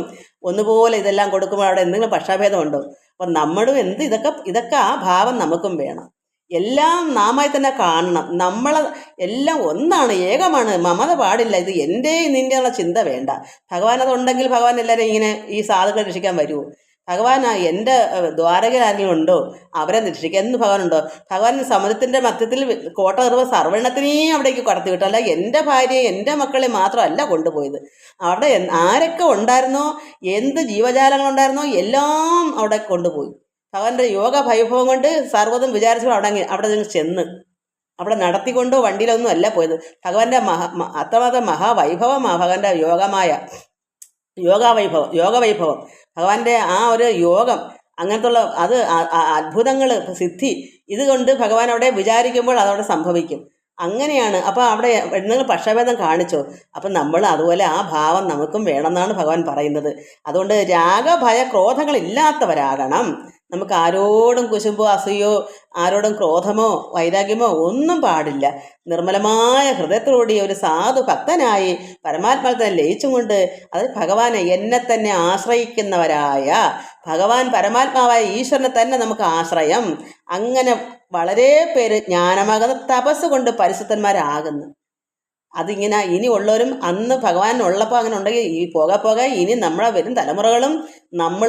ഒന്നുപോലെ ഇതെല്ലാം കൊടുക്കുമ്പോൾ അവിടെ എന്തെങ്കിലും പക്ഷാഭേദമുണ്ടോ? അപ്പം നമ്മളും ഇതൊക്കെ ആ ഭാവം നമുക്കും വേണം. എല്ലാം നാമായി തന്നെ കാണണം. നമ്മളെ എല്ലാം ഒന്നാണ്, ഏകമാണ്. മമത പാടില്ല. ഇത് എൻ്റെ നിൻ്റെ ഉള്ള ചിന്ത വേണ്ട. ഭഗവാൻ അതുണ്ടെങ്കിൽ ഭഗവാൻ എല്ലാവരും ഇങ്ങനെ ഈ സാധുക്കളെ രക്ഷിക്കാൻ വരുമോ? ഭഗവാൻ എൻ്റെ ദ്വാരകയിൽ ആരെങ്കിലും ഉണ്ടോ അവരെ രക്ഷിക്കുക എന്ന് ഭഗവാനുണ്ടോ? ഭഗവാൻ സമുദ്രത്തിൻ്റെ മധ്യത്തിൽ കോട്ട നിർവ്വ സർവ്വെണ്ണത്തിനെയും അവിടേക്ക് കടത്തി വിട്ടു. അല്ല എൻ്റെ ഭാര്യയെ എൻ്റെ മക്കളെ മാത്രമല്ല കൊണ്ടുപോയത്. അവിടെ ആരൊക്കെ ഉണ്ടായിരുന്നോ, എന്ത് ജീവജാലങ്ങളുണ്ടായിരുന്നോ എല്ലാം അവിടെ കൊണ്ടുപോയി. ഭഗവാന്റെ യോഗ വൈഭവം കൊണ്ട് സർവ്വതും വിചാരിച്ചപ്പോൾ അവിടെ നിന്ന് ചെന്ന് അവിടെ നടത്തിക്കൊണ്ടോ വണ്ടിയിലൊന്നും അല്ല പോയത്. ഭഗവാന്റെ അത്രമാത്രം മഹാവൈഭവമാണ് ഭഗവാന്റെ യോഗവൈഭവം. ഭഗവാന്റെ ആ ഒരു യോഗം അങ്ങനത്തുള്ള അത് അത്ഭുതങ്ങൾ സിദ്ധി ഇതുകൊണ്ട് ഭഗവാൻ അവിടെ വിചാരിക്കുമ്പോൾ അതവിടെ സംഭവിക്കും. അങ്ങനെയാണ്. അപ്പോൾ അവിടെ നിങ്ങൾ പക്ഷഭേദം കാണിച്ചോ? അപ്പം നമ്മൾ അതുപോലെ ആ ഭാവം നമുക്കും വേണമെന്നാണ് ഭഗവാൻ പറയുന്നത്. അതുകൊണ്ട് രാഗഭയ ക്രോധങ്ങളില്ലാത്തവരാകണം. നമുക്ക് ആരോടും കുശുമ്പോ അസൂയോ ആരോടും ക്രോധമോ വൈരാഗ്യമോ ഒന്നും പാടില്ല. നിർമ്മലമായ ഹൃദയത്തോടെ ഒരു സാധു ഭക്തനായി പരമാത്മാവിനെ ലയിച്ചും കൊണ്ട് അത് ഭഗവാനെ എന്നെ തന്നെ ആശ്രയിക്കുന്നവരായ ഭഗവാൻ പരമാത്മാവായ ഈശ്വരനെ തന്നെ നമുക്ക് ആശ്രയം. അങ്ങനെ വളരെ പേര് ജ്ഞാനമാകുന്ന തപസ് കൊണ്ട് പരിശുദ്ധന്മാരാകുന്നു. അതിങ്ങനെ ഇനി ഉള്ളവരും അന്ന് ഭഗവാൻ ഉള്ളപ്പോൾ അങ്ങനെ ഉണ്ടെങ്കിൽ ഈ പോകെ ഇനി നമ്മളെ വരും തലമുറകളും നമ്മൾ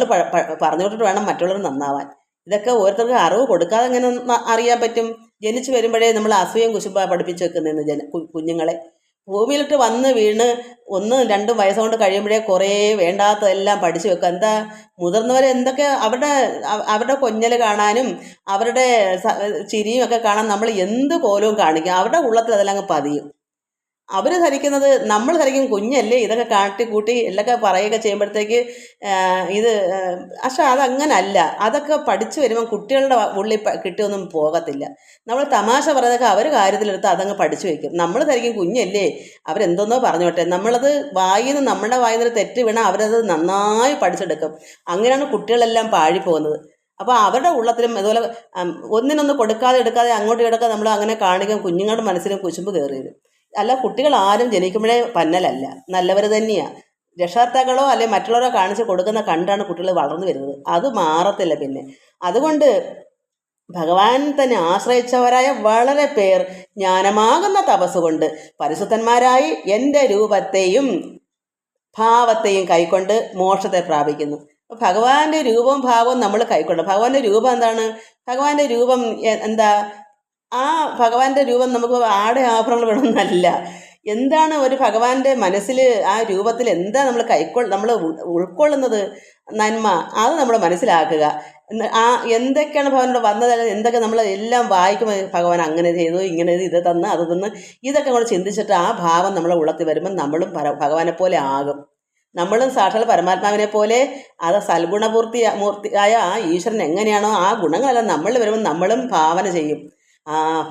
പറഞ്ഞു വിട്ടിട്ട് വേണം മറ്റുള്ളവർ നന്നാവാൻ. ഇതൊക്കെ ഓരോരുത്തർക്ക് അറിവ് കൊടുക്കാതെ എങ്ങനെ അറിയാൻ പറ്റും? ജനിച്ചു വരുമ്പോഴേ നമ്മൾ അസൂയം കുശുമ്പ പഠിപ്പിച്ച് വെക്കുന്നതെന്ന് കുഞ്ഞുങ്ങളെ ഭൂമിയിലിട്ട് വന്ന് വീണ് 1, 2 വയസ്സുകൊണ്ട് കഴിയുമ്പോഴേ കുറേ വേണ്ടാത്തതെല്ലാം പഠിച്ചു വെക്കുക. എന്താ മുതിർന്നവരെ എന്തൊക്കെ അവരുടെ കൊഞ്ഞൽ കാണാനും അവരുടെ ചിരിയും ഒക്കെ കാണാൻ നമ്മൾ എന്ത് കോലവും കാണിക്കും. അവരുടെ ഉള്ളത്തിൽ അതെല്ലാം അങ്ങ് പതിയും. അവർ ധരിക്കുന്നത് നമ്മൾ ധരിക്കും കുഞ്ഞല്ലേ ഇതൊക്കെ കാട്ടിക്കൂട്ടി എല്ലൊക്കെ പറയുകയൊക്കെ ചെയ്യുമ്പോഴത്തേക്ക് ഇത് പക്ഷെ അതങ്ങനല്ല. അതൊക്കെ പഠിച്ചു വരുമ്പം കുട്ടികളുടെ ഉള്ളിൽ കിട്ടിയൊന്നും പോകത്തില്ല. നമ്മൾ തമാശ പറയുന്നതൊക്കെ അവർ കാര്യത്തിലെടുത്ത് അതങ്ങ് പഠിച്ചു വയ്ക്കും. നമ്മൾ ധരിക്കും കുഞ്ഞല്ലേ അവരെന്തോന്നോ പറഞ്ഞോട്ടെ. നമ്മളത് നമ്മുടെ വായിൽ നിന്ന് തെറ്റ് വീണാൽ അവരത് നന്നായി പഠിച്ചെടുക്കും. അങ്ങനെയാണ് കുട്ടികളെല്ലാം പാഴിപ്പോകുന്നത്. അപ്പോൾ അവരുടെ ഉള്ളത്തിലും ഇതുപോലെ ഒന്നിനൊന്ന് കൊടുക്കാതെ എടുക്കാതെ അങ്ങോട്ട് കിടക്കുക നമ്മൾ അങ്ങനെ കാണിക്കും. കുഞ്ഞുങ്ങളുടെ മനസ്സിലും കുശുമ്പ് കയറിയത് അല്ല. കുട്ടികൾ ആരും ജനിക്കുമ്പോഴേ പന്നലല്ല, നല്ലവർ തന്നെയാണ്. രക്ഷകർത്താക്കളോ അല്ലെ മറ്റുള്ളവരോ കാണിച്ച് കൊടുക്കുന്ന കണ്ടാണ് കുട്ടികൾ വളർന്നു വരുന്നത്. അത് മാറത്തില്ല പിന്നെ. അതുകൊണ്ട് ഭഗവാൻ തന്നെ ആശ്രയിച്ചവരായ വളരെ പേർ ജ്ഞാനമാകുന്ന തപസ് കൊണ്ട് പരിശുദ്ധന്മാരായി എൻ്റെ രൂപത്തെയും ഭാവത്തെയും കൈക്കൊണ്ട് മോക്ഷത്തെ പ്രാപിക്കുന്നു. ഭഗവാന്റെ രൂപവും ഭാവവും നമ്മൾ കൈക്കൊണ്ട് ഭഗവാന്റെ രൂപം എന്താണ്? ഭഗവാന്റെ രൂപം എന്താ? ആ ഭഗവാന്റെ രൂപം നമുക്ക് ആഭരണങ്ങൾ വേണമെന്നല്ല. എന്താണ് ഒരു ഭഗവാന്റെ മനസ്സിൽ ആ രൂപത്തിൽ എന്താ നമ്മൾ ഉൾക്കൊള്ളുന്നത് നന്മ, അത് നമ്മൾ മനസ്സിലാക്കുക. എന്തൊക്കെയാണ് ഭഗവാനോട് വന്നത്, എന്തൊക്കെ നമ്മൾ എല്ലാം വായിക്കുമ്പോൾ ഭഗവാൻ അങ്ങനെ ചെയ്തു ഇങ്ങനെ ചെയ്തു ഇത് തന്ന് അത് തന്ന് ഇതൊക്കെ നമ്മൾ ചിന്തിച്ചിട്ട് ആ ഭാവം നമ്മളെ ഉള്ളത്തിൽ വരുമ്പോൾ നമ്മളും ഭഗവാനെ പോലെ ആകും. നമ്മളും സാക്ഷാൽ പരമാത്മാവിനെ പോലെ അത് മൂർത്തിയായ ആ ഈശ്വരൻ എങ്ങനെയാണോ ആ ഗുണങ്ങളെല്ലാം നമ്മളിൽ വരുമ്പോൾ നമ്മളും ഭാവന ചെയ്യും.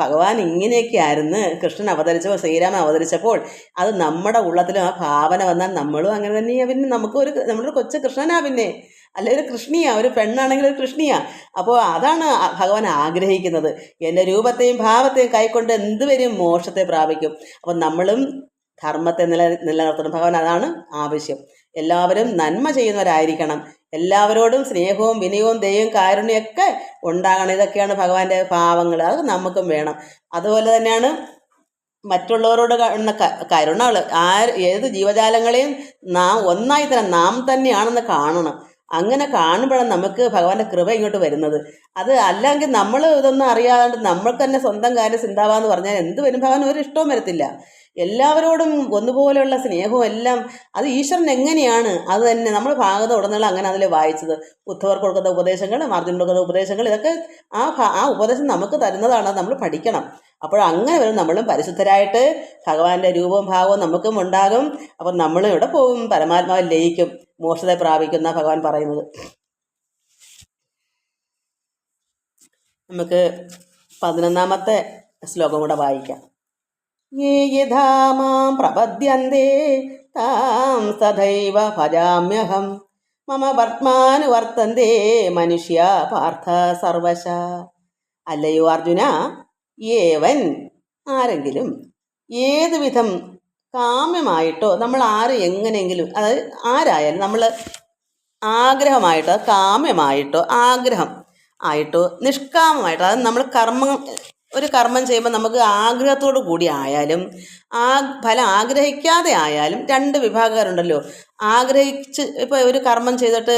ഭഗവാൻ ഇങ്ങനെയൊക്കെ ആയിരുന്നു കൃഷ്ണൻ അവതരിച്ചപ്പോൾ ശ്രീരാമൻ അവതരിച്ചപ്പോൾ അത് നമ്മുടെ ഉള്ളത്തിലും ആ ഭാവന വന്നാൽ നമ്മളും അങ്ങനെ തന്നെയാണ്. പിന്നെ നമ്മളൊരു കൊച്ചു കൃഷ്ണനാ, പിന്നെ അല്ലെ ഒരു കൃഷ്ണിയാ, ഒരു പെണ്ണാണെങ്കിൽ ഒരു കൃഷ്ണിയാ. അപ്പോൾ അതാണ് ഭഗവാൻ ആഗ്രഹിക്കുന്നത്. എൻ്റെ രൂപത്തെയും ഭാവത്തെയും കൈക്കൊണ്ട് എന്തുവരും മോക്ഷത്തെ പ്രാപിക്കും. അപ്പം നമ്മളും ധർമ്മത്തെ നിലനിർത്തണം. ഭഗവാൻ അതാണ് ആവശ്യം. എല്ലാവരും നന്മ ചെയ്യുന്നവരായിരിക്കണം. എല്ലാവരോടും സ്നേഹവും വിനയവും ദയവും കാരുണ്യമൊക്കെ ഉണ്ടാകണം. ഇതൊക്കെയാണ് ഭഗവാന്റെ ഭാവങ്ങൾ. അത് നമുക്കും വേണം. അതുപോലെ തന്നെയാണ് മറ്റുള്ളവരോട് കാണുന്ന കരുണകൾ. ഏത് ജീവജാലങ്ങളെയും ഒന്നായി തന്നെ നാം തന്നെയാണെന്ന് കാണണം. അങ്ങനെ കാണുമ്പോഴാണ് നമുക്ക് ഭഗവാന്റെ കൃപ ഇങ്ങോട്ട് വരുന്നത്. അത് അല്ലെങ്കിൽ നമ്മൾ ഇതൊന്നും അറിയാതെ നമ്മൾക്ക് തന്നെ സ്വന്തം കാര്യം ചിന്താവാന്ന് പറഞ്ഞാൽ എന്ത് വരും? ഭഗവാൻ ഒരു ഇഷ്ടവും വരത്തില്ല. എല്ലാവരോടും ഒന്നുപോലെയുള്ള സ്നേഹവും എല്ലാം അത് ഈശ്വരൻ എങ്ങനെയാണ് അത് തന്നെ നമ്മൾ ഭാഗത്ത് ഉടനീളം അങ്ങനെ അതിൽ വായിച്ചത്. ഉദ്ധവർക്ക് കൊടുക്കുന്ന ഉപദേശങ്ങൾ, അർജുനന് കൊടുക്കുന്ന ഉപദേശങ്ങൾ, ഇതൊക്കെ ആ ഉപദേശം നമുക്ക് തരുന്നതാണ്. നമ്മൾ പഠിക്കണം. അപ്പോൾ അങ്ങനെ വരും നമ്മളും പരിശുദ്ധരായിട്ട് ഭഗവാന്റെ രൂപവും ഭാവവും നമുക്കും ഉണ്ടാകും. അപ്പം നമ്മൾ ഇവിടെ പോകും, പരമാത്മാവിൽ ലയിക്കും, മോക്ഷത്തെ പ്രാപിക്കുന്ന ഭഗവാൻ പറയുന്നത്. നമുക്ക് 11ാമത്തെ ശ്ലോകം കൂടെ വായിക്കാം. യേ യഥാ മാം പ്രപദ്യന്തേ താം തഥൈവ ഭജാമ്യഹം മമ വർത്തമാനുവർത്തന്തേ മനുഷ്യ പാർത്ഥ സർവശ. അല്ലയോ അർജുന, ഏവൻ ആരെങ്കിലും ഏത് വിധം കാമ്യമായിട്ടോ നമ്മൾ എങ്ങനെയെങ്കിലും, അതായത് ആരായാലും നമ്മൾ ആഗ്രഹമായിട്ടോ കാമ്യമായിട്ടോ ആഗ്രഹം ആയിട്ടോ നിഷ്കാമമായിട്ടോ, അത് നമ്മൾ ഒരു കർമ്മം ചെയ്യുമ്പോൾ നമുക്ക് ആഗ്രഹത്തോടു കൂടി ആയാലും ആ ഫലം ആഗ്രഹിക്കാതെ ആയാലും രണ്ട് വിഭാഗക്കാരുണ്ടല്ലോ. ആഗ്രഹിച്ച് ഇപ്പോൾ ഒരു കർമ്മം ചെയ്തിട്ട്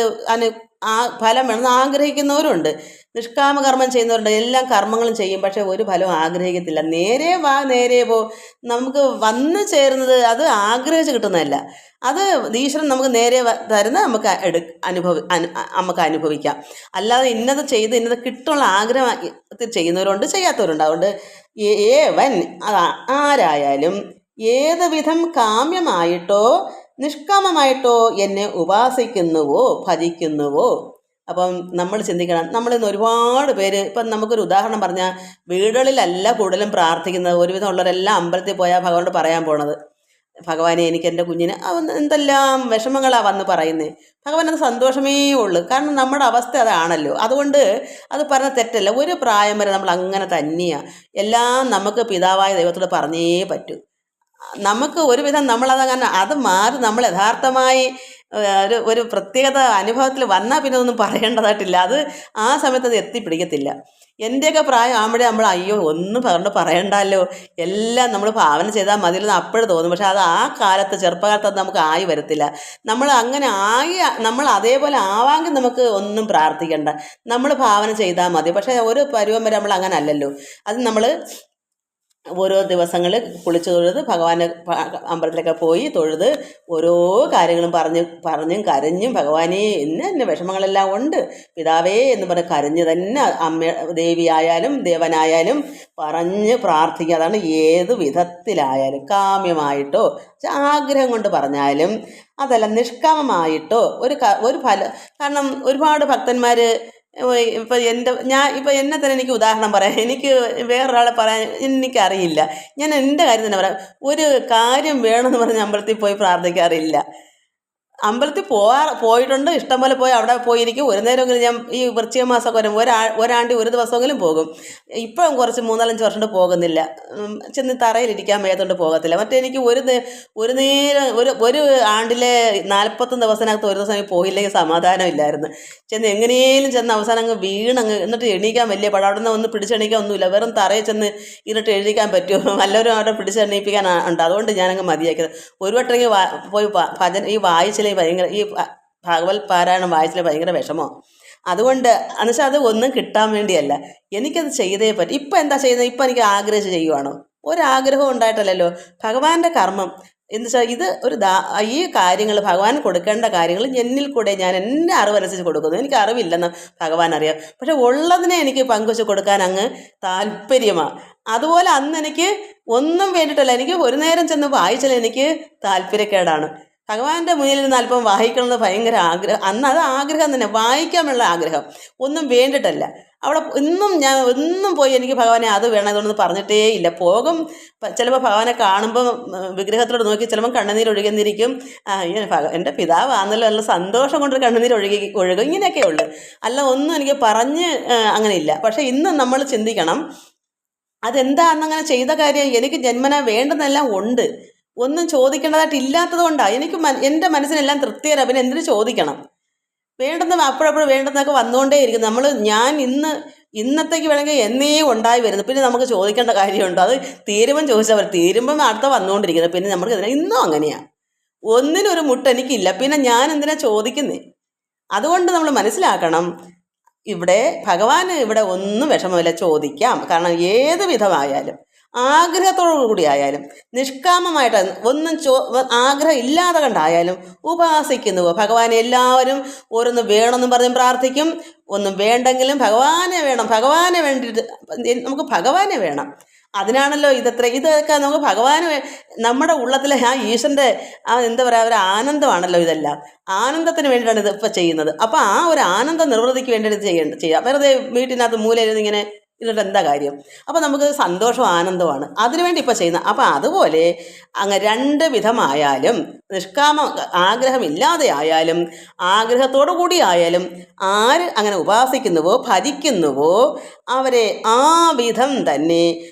ആ ഫലം വേണമെന്ന് ആഗ്രഹിക്കുന്നവരുണ്ട്, നിഷ്കാമ കർമ്മം ചെയ്യുന്നവരുണ്ട്. എല്ലാം കർമ്മങ്ങളും ചെയ്യും, പക്ഷേ ഒരു ഫലവും ആഗ്രഹിക്കത്തില്ല. നേരെ വാ നേരെ പോ, നമുക്ക് വന്നു ചേരുന്നത് അത് ആഗ്രഹിച്ച് കിട്ടുന്നതല്ല, അത് ഈശ്വരൻ നമുക്ക് നേരെ തരുന്ന നമുക്ക് നമുക്ക് അനുഭവിക്കാം. അല്ലാതെ ഇന്നത് ചെയ്ത് ഇന്നത് കിട്ടുള്ള ആഗ്രഹത്തിൽ ചെയ്യുന്നവരുണ്ട്, ചെയ്യാത്തവരുണ്ട്. അതുകൊണ്ട് ഏവൻ ആരായാലും ഏത് വിധം കാമ്യമായിട്ടോ നിഷ്കാമമായിട്ടോ എന്നെ ഉപാസിക്കുന്നുവോ ഭജിക്കുന്നുവോ. അപ്പം നമ്മൾ ചിന്തിക്കണം, നമ്മളിന്ന് ഒരുപാട് പേര്, ഇപ്പം നമുക്കൊരു ഉദാഹരണം പറഞ്ഞാൽ, വീടുകളിലല്ല കൂടുതലും പ്രാർത്ഥിക്കുന്നത്. ഒരുവിധം ഉള്ളവരെല്ലാം അമ്പലത്തിൽ പോയാൽ ഭഗവാനോട് പറയാൻ പോണത്, ഭഗവാനെ എനിക്ക് എൻ്റെ കുഞ്ഞിന് എന്തെല്ലാം വിഷമങ്ങളാണ് വന്ന് പറയുന്നത്. ഭഗവാൻ അത് സന്തോഷമേ ഉള്ളൂ, കാരണം നമ്മുടെ അവസ്ഥ അതാണല്ലോ. അതുകൊണ്ട് അത് പറഞ്ഞ തെറ്റല്ല. ഒരു പ്രായം വരെ നമ്മൾ അങ്ങനെ തന്നെയാണ്. എല്ലാം നമുക്ക് പിതാവായ ദൈവത്തോട് പറഞ്ഞേ പറ്റൂ. നമുക്ക് ഒരുവിധം നമ്മളതങ്ങനെ അത് മാറി നമ്മൾ യഥാർത്ഥമായി ഒരു പ്രത്യേകത അനുഭവത്തിൽ വന്നാൽ പിന്നെ ഒന്നും പറയേണ്ടതായിട്ടില്ല. അത് ആ സമയത്ത് അത് എത്തിപ്പിടിക്കത്തില്ല. എൻ്റെയൊക്കെ പ്രായം ആകുമ്പോഴേ നമ്മൾ അയ്യോ ഒന്നും പറയണ്ടല്ലോ, എല്ലാം നമ്മൾ ഭാവന ചെയ്താൽ മതിയെന്ന് അപ്പോഴും തോന്നും. പക്ഷെ അത് ആ കാലത്ത് ചെറുപ്പകാലത്ത് അത് നമുക്ക് ആയി വരത്തില്ല. നമ്മൾ അങ്ങനെ നമ്മൾ അതേപോലെ ആവാമെങ്കിൽ നമുക്ക് ഒന്നും പ്രാർത്ഥിക്കണ്ട, നമ്മൾ ഭാവന ചെയ്താൽ മതി. പക്ഷേ ഒരു പരുവം വരെ നമ്മൾ അങ്ങനെ അല്ലല്ലോ. അത് നമ്മൾ ഓരോ ദിവസങ്ങൾ കുളിച്ച് തൊഴുത് ഭഗവാന് അമ്പലത്തിലൊക്കെ പോയി തൊഴുത് ഓരോ കാര്യങ്ങളും പറഞ്ഞും കരഞ്ഞും ഭഗവാനെ എന്നെ വിഷമങ്ങളെല്ലാം ഉണ്ട് പിതാവേ എന്ന് പറഞ്ഞ് കരഞ്ഞ് തന്നെ ദേവിയായാലും ദേവനായാലും പറഞ്ഞ് പ്രാർത്ഥിക്കുക. അതാണ് ഏത് വിധത്തിലായാലും, കാമ്യമായിട്ടോ ആഗ്രഹം കൊണ്ട് പറഞ്ഞാലും അതല്ല നിഷ്കാമമായിട്ടോ ഒരു ഫലം. കാരണം ഒരുപാട് ഭക്തന്മാർ ഇപ്പം ഇപ്പം എന്നെ തന്നെ എനിക്ക് ഉദാഹരണം പറയാം. എനിക്ക് വേറൊരാളെ പറയാൻ എനിക്കറിയില്ല. ഞാൻ എൻ്റെ കാര്യം തന്നെ പറയാം. ഒരു കാര്യം വേണമെന്ന് പറഞ്ഞ് അമ്പലത്തിൽ പോയി പ്രാർത്ഥിക്കാറില്ല. അമ്പലത്തിൽ പോയിട്ടുണ്ട്, ഇഷ്ടംപോലെ പോയി അവിടെ പോയിരിക്കും. ഒരു നേരമെങ്കിലും ഞാൻ ഈ വൃശ്ചിക മാസമൊക്കെ വരുമ്പോൾ ഒരാണ്ടി ഒരു ദിവസമെങ്കിലും പോകും. ഇപ്പം കുറച്ച് 3-4 വർഷം കൊണ്ട് പോകുന്നില്ല, ചെന്ന് തറയിലിരിക്കാൻ മേത്തോണ്ട് പോകത്തില്ല. മറ്റേ എനിക്ക് ഒരു നേരം ഒരു ആണ്ടിലെ 41 ദിവസത്തിനകത്ത് ഒരു ദിവസം പോയില്ലെങ്കിൽ സമാധാനമില്ലായിരുന്നു. എങ്ങനെയും ചെന്ന് അവസാനം അങ്ങ് വീണങ്ങ്, എന്നിട്ട് എണീക്കാൻ വലിയ പടം. അവിടെ നിന്ന് ഒന്ന് പിടിച്ചെണീക്കാൻ ഒന്നുമില്ല, വെറും തറയിൽ ചെന്ന് ഇരുന്നിട്ട് എഴുതിക്കാൻ പറ്റുമോ, എല്ലാവരും അവിടെ പിടിച്ചെണീപ്പിക്കാൻ ഉണ്ട്. അതുകൊണ്ട് ഞാനങ്ങ് മതിയാക്കിയത്. ഒരു വട്ടമെങ്കിൽ പോയി ഭജന ഈ വായിച്ചില്ല ഭയങ്കര, ഈ ഭാഗവത് പാരായണം വായിച്ചില്ല ഭയങ്കര വിഷമോ. അതുകൊണ്ട് എന്നുവെച്ചാൽ അത് ഒന്നും കിട്ടാൻ വേണ്ടിയല്ല, എനിക്കത് ചെയ്തേ പറ്റും. ഇപ്പം എന്താ ചെയ്യുന്നത്? ഇപ്പം എനിക്ക് ആഗ്രഹിച്ച് ചെയ്യുവാണോ? ഒരാഗ്രഹവും ഉണ്ടായിട്ടല്ലല്ലോ. ഭഗവാന്റെ കർമ്മം എന്ന് വെച്ചാൽ ഇത് ഈ കാര്യങ്ങൾ ഭഗവാൻ കൊടുക്കേണ്ട കാര്യങ്ങൾ എന്നിൽ കൂടെ ഞാൻ എൻ്റെ അറിവനുസരിച്ച് കൊടുക്കുന്നു. എനിക്ക് അറിവില്ലെന്ന് ഭഗവാൻ അറിയാം, പക്ഷെ ഉള്ളതിനെ എനിക്ക് പങ്കുവച്ച് കൊടുക്കാൻ അങ്ങ് താല്പര്യമാണ്. അതുപോലെ അന്ന് എനിക്ക് ഒന്നും വേണ്ടിയിട്ടല്ല, എനിക്ക് ഒരു നേരം ചെന്ന് വായിച്ചാൽ എനിക്ക് താല്പര്യക്കേടാണ്. ഭഗവാന്റെ മുന്നിൽ നിന്ന് അല്പം വായിക്കണമെന്ന് ഭയങ്കര ആഗ്രഹം. അന്ന് അത് ആഗ്രഹം തന്നെ, വായിക്കാനുള്ള ആഗ്രഹം, ഒന്നും വേണ്ടിയിട്ടല്ല. അവിടെ ഞാൻ ഒന്നും പോയി എനിക്ക് ഭഗവാനെ അത് വേണം ഇതൊന്നും പറഞ്ഞിട്ടേ ഇല്ല. ചിലപ്പോൾ ഭഗവാനെ കാണുമ്പോൾ വിഗ്രഹത്തിലോട് നോക്കി ചിലപ്പോൾ കണ്ണുനീർ ഒഴുകുന്നിരിക്കും. എൻ്റെ പിതാവാണല്ലോ, നല്ല സന്തോഷം കൊണ്ട് കണ്ണുനീർ ഒഴുകും. ഇങ്ങനെയൊക്കെ ഉള്ളു, അല്ല ഒന്നും എനിക്ക് പറഞ്ഞ് അങ്ങനെയില്ല. പക്ഷേ ഇന്ന് നമ്മൾ ചിന്തിക്കണം, അതെന്താണെന്നങ്ങനെ ചെയ്ത കാര്യം എനിക്ക് ജന്മന വേണ്ടുന്നതെല്ലാം ഉണ്ട്, ഒന്നും ചോദിക്കേണ്ടതായിട്ട് ഇല്ലാത്തത് കൊണ്ടാണ്. എനിക്ക് എൻ്റെ മനസ്സിനെല്ലാം തൃപ്തികരം, പിന്നെ എന്തിനു ചോദിക്കണം? വേണ്ടുന്ന അപ്പോഴപ്പോഴും വേണ്ടുന്നതൊക്കെ വന്നുകൊണ്ടേ ഇരിക്കുന്നു. ഞാൻ ഇന്നത്തേക്ക് വേണമെങ്കിൽ എന്നേ ഉണ്ടായി വരുന്നു, പിന്നെ നമുക്ക് ചോദിക്കേണ്ട കാര്യമുണ്ടോ? അത് തീരുമ്പം ചോദിച്ചാൽ മതി, തീരുമ്പം അടുത്ത വന്നുകൊണ്ടിരിക്കുന്നത്. പിന്നെ നമുക്ക് ഇന്നും അങ്ങനെയാണ്, ഒന്നിനൊരു മുട്ട് എനിക്കില്ല, പിന്നെ ഞാൻ എന്തിനാ ചോദിക്കുന്നേ? അതുകൊണ്ട് നമ്മൾ മനസ്സിലാക്കണം, ഇവിടെ ഭഗവാന് ഇവിടെ ഒന്നും വിഷമമില്ല, ചോദിക്കാം. കാരണം ഏത് വിധമായാലും ആഗ്രഹത്തോടു കൂടി ആയാലും നിഷ്കാമമായിട്ട് ഒന്നും ആഗ്രഹം ഇല്ലാതെ കണ്ടായാലും ഉപാസിക്കുന്നുവോ ഭഗവാനെ. എല്ലാവരും ഓരോന്ന് വേണമെന്നും പറഞ്ഞും പ്രാർത്ഥിക്കും, ഒന്നും വേണ്ടെങ്കിലും ഭഗവാനെ വേണം, ഭഗവാനെ വേണ്ടിയിട്ട് നമുക്ക് ഭഗവാനെ വേണം. അതിനാണല്ലോ ഇതൊക്കെ നമുക്ക് ഭഗവാന് നമ്മുടെ ഉള്ളത്തിലെ ആ ഈശ്വരൻ്റെ എന്താ പറയുക, ഒരു ആനന്ദമാണല്ലോ ഇതെല്ലാം. ആനന്ദത്തിന് വേണ്ടിയിട്ടാണ് ഇതിപ്പോൾ ചെയ്യുന്നത്. അപ്പോൾ ആ ഒരു ആനന്ദ നിർവൃതിക്ക് വേണ്ടിയിട്ട് ചെയ്യാം. വെറുതെ വീട്ടിനകത്ത് മൂലയിൽ ഇങ്ങനെ ഇതിട്ട് എന്താ കാര്യം? അപ്പോൾ നമുക്ക് സന്തോഷവും ആനന്ദമാണ് അതിനുവേണ്ടി ഇപ്പോൾ ചെയ്യുന്നത്. അപ്പോൾ അതുപോലെ അങ്ങ് രണ്ട് വിധമായാലും, ആഗ്രഹമില്ലാതെ ആയാലും ആഗ്രഹത്തോടു കൂടി ആയാലും ആര് അങ്ങനെ ഉപാസിക്കുന്നുവോ ഭജിക്കുന്നുവോ അവരെ ആ വിധം തന്നെ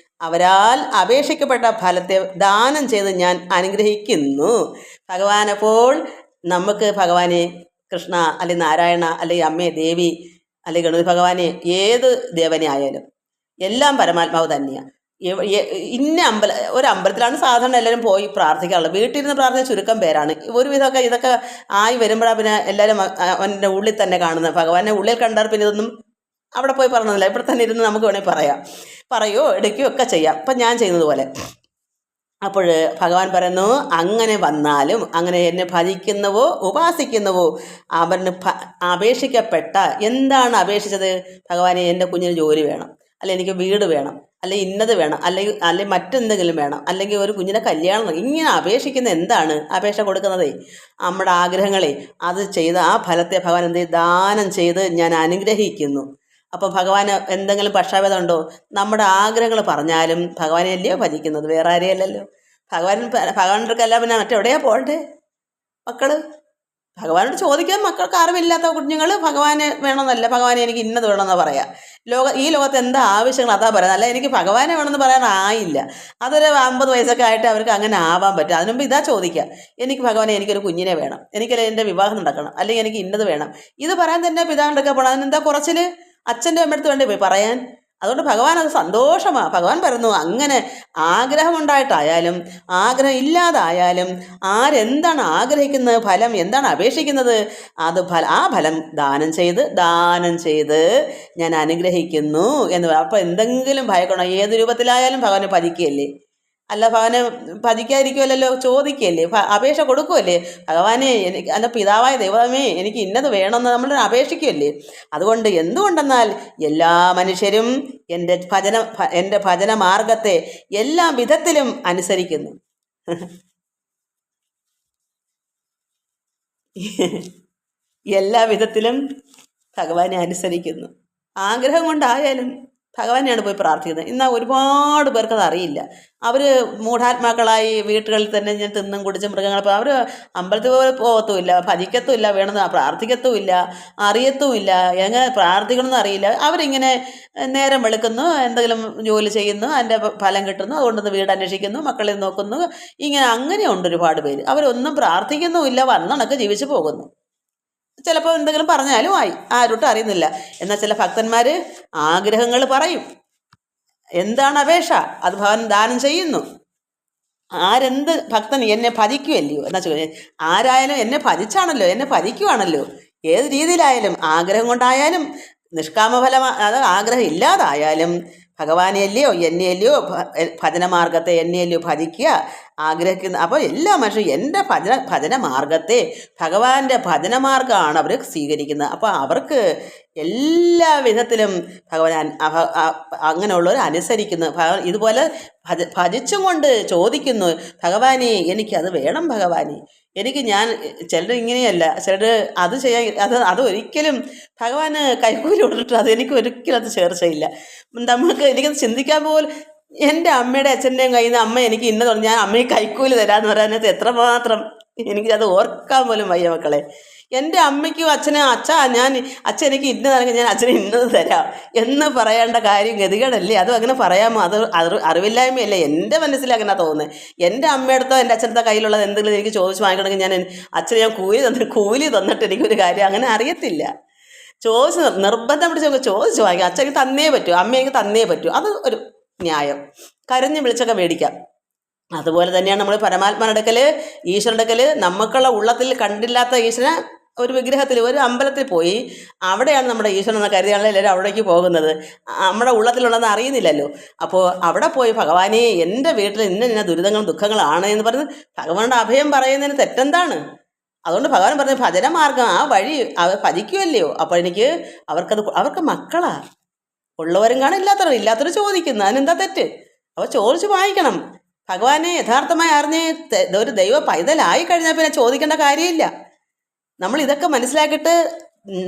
അവരാൽ അപേക്ഷിക്കപ്പെട്ട ഫലത്തെ ദാനം ചെയ്ത് ഞാൻ അനുഗ്രഹിക്കുന്നു. ഭഗവാനപ്പോൾ നമുക്ക് ഭഗവാനെ കൃഷ്ണ അല്ലെങ്കിൽ നാരായണ അല്ലെങ്കിൽ അമ്മേ ദേവി അല്ലെങ്കിൽ ഗണപതി ഭഗവാനെ ഏത് ദേവനെ ആയാലും എല്ലാം പരമാത്മാവ് തന്നെയാണ്. ഇന്ന ഒരു അമ്പലത്തിലാണ് സാധാരണ എല്ലാവരും പോയി പ്രാർത്ഥിക്കാറുള്ളത്. വീട്ടിലിരുന്ന് പ്രാർത്ഥന ചുരുക്കം പേരാണ്. ഒരുവിധമൊക്കെ ഇതൊക്കെ ആയി വരുമ്പോഴാണ് പിന്നെ എല്ലാവരും അവൻ്റെ ഉള്ളിൽ തന്നെ കാണുന്നത്. ഭഗവാനെ ഉള്ളിൽ കണ്ടാൽ പിന്നെ ഇതൊന്നും അവിടെ പോയി പറഞ്ഞതില്ല, ഇവിടെ തന്നെ ഇരുന്ന് നമുക്ക് വേണമെങ്കിൽ പറയുകയോ എടുക്കുകയോ ഒക്കെ ചെയ്യാം. അപ്പം ഞാൻ ചെയ്യുന്നത് പോലെ. അപ്പോൾ ഭഗവാൻ പറയുന്നു, അങ്ങനെ വന്നാലും അങ്ങനെ എന്നെ ഭജിക്കുന്നുവോ ഉപാസിക്കുന്നുവോ അവന് അപേക്ഷിക്കപ്പെട്ട എന്താണ് അപേക്ഷിച്ചത്? ഭഗവാനെ എൻ്റെ കുഞ്ഞിന് ജോലി വേണം, അല്ലെങ്കിൽ എനിക്ക് വീട് വേണം, അല്ലെങ്കിൽ ഇന്നത് വേണം, അല്ലെങ്കിൽ മറ്റെന്തെങ്കിലും വേണം, അല്ലെങ്കിൽ ഒരു കുഞ്ഞിനെ കല്യാണം, ഇങ്ങനെ അപേക്ഷിക്കുന്ന എന്താണ്? അപേക്ഷ കൊടുക്കുന്നതേ നമ്മുടെ ആഗ്രഹങ്ങളെ അത് ചെയ്ത് ആ ഫലത്തെ ഭഗവാൻ എന്ത് ദാനം ചെയ്ത് ഞാൻ അനുഗ്രഹിക്കുന്നു. അപ്പോൾ ഭഗവാന് എന്തെങ്കിലും പക്ഷാഭേദം ഉണ്ടോ? നമ്മുടെ ആഗ്രഹങ്ങൾ പറഞ്ഞാലും ഭഗവാനെ അല്ലയോ ഭജിക്കുന്നത്, വേറെ ആരെയല്ലല്ലോ. ഭഗവാൻ്റെ അടുക്കല്ല പിന്നെ മറ്റെവിടെയാ പോകണ്ടേ? മക്കള് ഭഗവാനോട് ചോദിക്കാൻ മക്കൾക്ക് അറിവില്ലാത്ത കുഞ്ഞുങ്ങൾ ഭഗവാനെ വേണമെന്നല്ല, ഭഗവാനെ എനിക്ക് ഇന്നത് വേണമെന്ന് പറയാം. ഈ ലോകത്ത് എന്താ ആവശ്യങ്ങൾ അതാ പറയുന്നത്, അല്ല എനിക്ക് ഭഗവാനെ വേണമെന്ന് പറയാനായില്ല. അതൊരു 50 വയസ്സൊക്കെ ആയിട്ട് അവർക്ക് അങ്ങനെ ആവാൻ പറ്റും. അതിനുമുമ്പ് ഇതാ ചോദിക്കുക, എനിക്ക് ഭഗവാനെ എനിക്കൊരു കുഞ്ഞിനെ വേണം, എനിക്കല്ലേ എൻ്റെ വിവാഹം നടക്കണം, അല്ലെങ്കിൽ എനിക്ക് ഇന്നത് വേണം. ഇത് പറയാൻ തന്നെ പിതാവിൻ്റെ പോകണം. അതിനെന്താ കുറച്ചിൽ അച്ഛൻ്റെ അമ്മയടുത്ത് വേണ്ടേ പോയി പറയാൻ? അതുകൊണ്ട് ഭഗവാൻ അത് സന്തോഷമാണ്. ഭഗവാൻ പറയുന്നു, അങ്ങനെ ആഗ്രഹമുണ്ടായിട്ടായാലും ആഗ്രഹം ഇല്ലാതായാലും ആരെന്താണ് ആഗ്രഹിക്കുന്നത്, ഫലം എന്താണ് അപേക്ഷിക്കുന്നത്, അത് ആ ഫലം ദാനം ചെയ്ത് ഞാൻ അനുഗ്രഹിക്കുന്നു എന്ന്. അപ്പോൾ എന്തെങ്കിലും ഭയക്കണം, ഏത് രൂപത്തിലായാലും ഭഗവാനെ ഭജിക്കുകയല്ലേ, അല്ല ഭഗവാനെ ഭജിക്കാതിരിക്കുമല്ലോ, ചോദിക്കുകയല്ലേ, അപേക്ഷ കൊടുക്കുമല്ലേ. ഭഗവാനെ എനിക്ക് അല്ല പിതാവായ ദൈവമേ എനിക്ക് ഇന്നത് വേണമെന്ന് നമ്മൾ അപേക്ഷിക്കുമല്ലേ. അതുകൊണ്ട് എന്തുകൊണ്ടെന്നാൽ എല്ലാ മനുഷ്യരും എൻ്റെ ഭജന മാർഗത്തെ എല്ലാ വിധത്തിലും അനുസരിക്കുന്നു. എല്ലാ വിധത്തിലും ഭഗവാനെ അനുസരിക്കുന്നു. ആഗ്രഹം കൊണ്ടായാലും ഭഗവാനെയാണ് പോയി പ്രാർത്ഥിക്കുന്നത്. എന്നാൽ ഒരുപാട് പേർക്കത് അറിയില്ല. അവർ മൂഢാത്മാക്കളായി വീട്ടുകളിൽ തന്നെ ഞാൻ തിന്നും കുടിച്ച് മൃഗങ്ങളെ അവർ അമ്പലത്തിൽ പോലെ പോകത്തുമില്ല, ഭജിക്കത്തുമില്ല, വേണമെന്ന് പ്രാർത്ഥിക്കത്തുമില്ല, അറിയത്തുമില്ല, എങ്ങനെ പ്രാർത്ഥിക്കണമെന്ന് അറിയില്ല. അവരിങ്ങനെ നേരം വെളുക്കുന്നു, എന്തെങ്കിലും ജോലി ചെയ്യുന്നു, അതിൻ്റെ ഫലം കിട്ടുന്നു, അതുകൊണ്ടൊന്ന് വീട് അന്വേഷിക്കുന്നു, മക്കളെ നോക്കുന്നു, ഇങ്ങനെ അങ്ങനെയുണ്ട് ഒരുപാട് പേര്. അവരൊന്നും പ്രാർത്ഥിക്കുന്നുമില്ല, വന്നണക്ക് ജീവിച്ചു പോകുന്നു. ചിലപ്പോൾ എന്തെങ്കിലും പറഞ്ഞാലും ആരോട്ടും അറിയുന്നില്ല. എന്നാൽ ചില ഭക്തന്മാർ ആഗ്രഹങ്ങൾ പറയും. എന്താണ് അപേക്ഷ? അത് ഭഗവാൻ ദാനം ചെയ്യുന്നു. ആരെന്ത് ഭക്തൻ എന്നെ ഭജിക്കുമല്ലയോ എന്നാ ചോദിച്ചാൽ, ആരായാലും എന്നെ ഭജിച്ചാണല്ലോ, എന്നെ ഭജിക്കുവാണല്ലോ. ഏത് രീതിയിലായാലും, ആഗ്രഹം കൊണ്ടായാലും നിഷ്കാമഫലം, അത് ആഗ്രഹം ഇല്ലാതായാലും ഭഗവാനെയല്ലയോ എന്നെയല്ലയോ ഭജനമാർഗത്തെ എന്നെയല്ലയോ ഭജിക്കുക ആഗ്രഹിക്കുന്ന. അപ്പോൾ എല്ലാ മനുഷ്യരും എൻ്റെ ഭജനമാർഗത്തെ ഭഗവാന്റെ ഭജനമാർഗ്ഗമാണ് അവർ സ്വീകരിക്കുന്നത്. അപ്പോൾ അവർക്ക് എല്ലാ വിധത്തിലും ഭഗവാൻ അങ്ങനെയുള്ളവർ അനുസരിക്കുന്നു. ഇതുപോലെ ഭജിച്ചും കൊണ്ട് ചോദിക്കുന്നു, ഭഗവാനെ എനിക്കത് വേണം, ഭഗവാനെ എനിക്ക് ചിലർ ഇങ്ങനെയല്ല, ചിലർ അത് ചെയ്യാൻ അതൊരിക്കലും ഭഗവാന് കൈക്കൂലി കൊടുത്തിട്ട് അതെനിക്ക് ഒരിക്കലും അത് ചേർച്ചയില്ല. എനിക്കത് ചിന്തിക്കാൻ പോലും, എൻ്റെ അമ്മയുടെ അച്ഛൻ്റെയും കയ്യിൽ നിന്ന് അമ്മ എനിക്ക് ഇന്നത് പറഞ്ഞു ഞാൻ അമ്മയ്ക്ക് കൈക്കൂലി തരാമെന്ന് പറയാനകത്ത് എത്രമാത്രം എനിക്കത് ഓർക്കാൻ പോലും വയ്യ മക്കളെ. എൻ്റെ അമ്മയ്ക്കും അച്ഛനും അച്ഛൻ എനിക്ക് ഇന്നതാണെങ്കിൽ ഞാൻ അച്ഛന് ഇന്നത് തരാം എന്ന് പറയേണ്ട കാര്യം ഗതികേടല്ലേ? അതും അങ്ങനെ പറയാമോ? അത് അറിവില്ലായ്മയല്ലേ? എൻ്റെ മനസ്സിൽ അങ്ങനെ തോന്നുന്നത്. എൻ്റെ അമ്മയടുത്തോ എൻ്റെ അച്ഛനടുത്തോ കയ്യിലുള്ളത് എന്തെങ്കിലും എനിക്ക് ചോദിച്ച് വാങ്ങിക്കണമെങ്കിൽ ഞാൻ അച്ഛന് ഞാൻ കൂലി തന്നിട്ട് എനിക്കൊരു കാര്യം അങ്ങനെ അറിയത്തില്ല. നിർബന്ധം പിടിച്ച് ചോദിച്ച് വാങ്ങിക്കാം. അച്ഛന് തന്നേ പറ്റൂ, അമ്മയെങ്കിൽ തന്നേ പറ്റൂ. അത് ഒരു ന്യായം. കരഞ്ഞ് വിളിച്ചൊക്കെ മേടിക്കാം. അതുപോലെ തന്നെയാണ് നമ്മൾ പരമാത്മാനടുക്കൽ, ഈശ്വരടുക്കൽ, നമുക്കുള്ള ഉള്ളത്തിൽ കണ്ടില്ലാത്ത ഈശ്വരനെ ഒരു വിഗ്രഹത്തിൽ, ഒരു അമ്പലത്തിൽ പോയി അവിടെയാണ് നമ്മുടെ ഈശ്വരൻ എന്ന് കരുതിയാണല്ലോ എല്ലാവരും അവിടേക്ക് പോകുന്നത്. നമ്മുടെ ഉള്ളത്തിലുള്ളതെന്ന് അറിയുന്നില്ലല്ലോ. അപ്പോൾ അവിടെ പോയി ഭഗവാനെ എൻ്റെ വീട്ടിൽ ഇന്ന ദുരിതങ്ങളും ദുഃഖങ്ങളാണ് എന്ന് പറഞ്ഞ് ഭഗവാനുടെ അഭയം പറയുന്നതിന് തെറ്റെന്താണ്? അതുകൊണ്ട് ഭഗവാൻ പറഞ്ഞ ഭജനമാർഗം ആ വഴി ഭജിക്കുമല്ലയോ. അപ്പോൾ അവർക്ക് മക്കളാ, ഉള്ളവരും കാണും, ഇല്ലാത്തവർ ചോദിക്കുന്നു. അതിനെന്താ തെറ്റ്? അപ്പോൾ ചോദിച്ച് വാങ്ങിക്കണം. ഭഗവാനെ യഥാർത്ഥമായി അറിഞ്ഞ് ഒരു ദൈവ പൈതലായി കഴിഞ്ഞാൽ പിന്നെ ചോദിക്കേണ്ട കാര്യമില്ല. നമ്മൾ ഇതൊക്കെ മനസ്സിലാക്കിയിട്ട്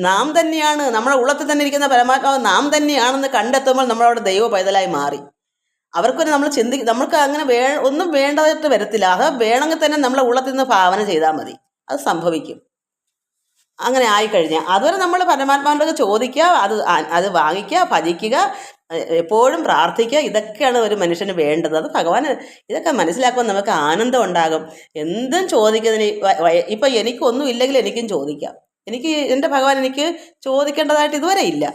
നാം തന്നെയാണ്, നമ്മുടെ ഉള്ളത്തിൽ തന്നെ ഇരിക്കുന്ന പരമാത്മാവ് നാം തന്നെയാണെന്ന് കണ്ടെത്തുമ്പോൾ നമ്മളവിടെ ദൈവ പൈതലായി മാറി. അവർക്കൊരു നമ്മൾക്ക് അങ്ങനെ ഒന്നും വേണ്ടതായിട്ട് വരത്തില്ല. അത് വേണമെങ്കിൽ തന്നെ നമ്മളെ ഉള്ളത്തിൽ നിന്ന് ഭാവന ചെയ്താൽ മതി, അത് സംഭവിക്കും. അങ്ങനെ ആയിക്കഴിഞ്ഞാൽ അതുവരെ നമ്മൾ പരമാത്മാവിൻ്റെ ചോദിക്കുക, അത് വാങ്ങിക്കുക, ഭജിക്കുക, എപ്പോഴും പ്രാർത്ഥിക്കുക. ഇതൊക്കെയാണ് ഒരു മനുഷ്യന് വേണ്ടത്. അത് ഭഗവാൻ ഇതൊക്കെ മനസ്സിലാക്കുമ്പോൾ നമുക്ക് ആനന്ദം ഉണ്ടാകും. എന്തും ചോദിക്കുന്നതിന് ഇപ്പം എനിക്കൊന്നും ഇല്ലെങ്കിൽ എനിക്കും ചോദിക്കാം. എനിക്ക് എൻ്റെ ഭഗവാൻ എനിക്ക് ചോദിക്കേണ്ടതായിട്ട് ഇതുവരെ ഇല്ല.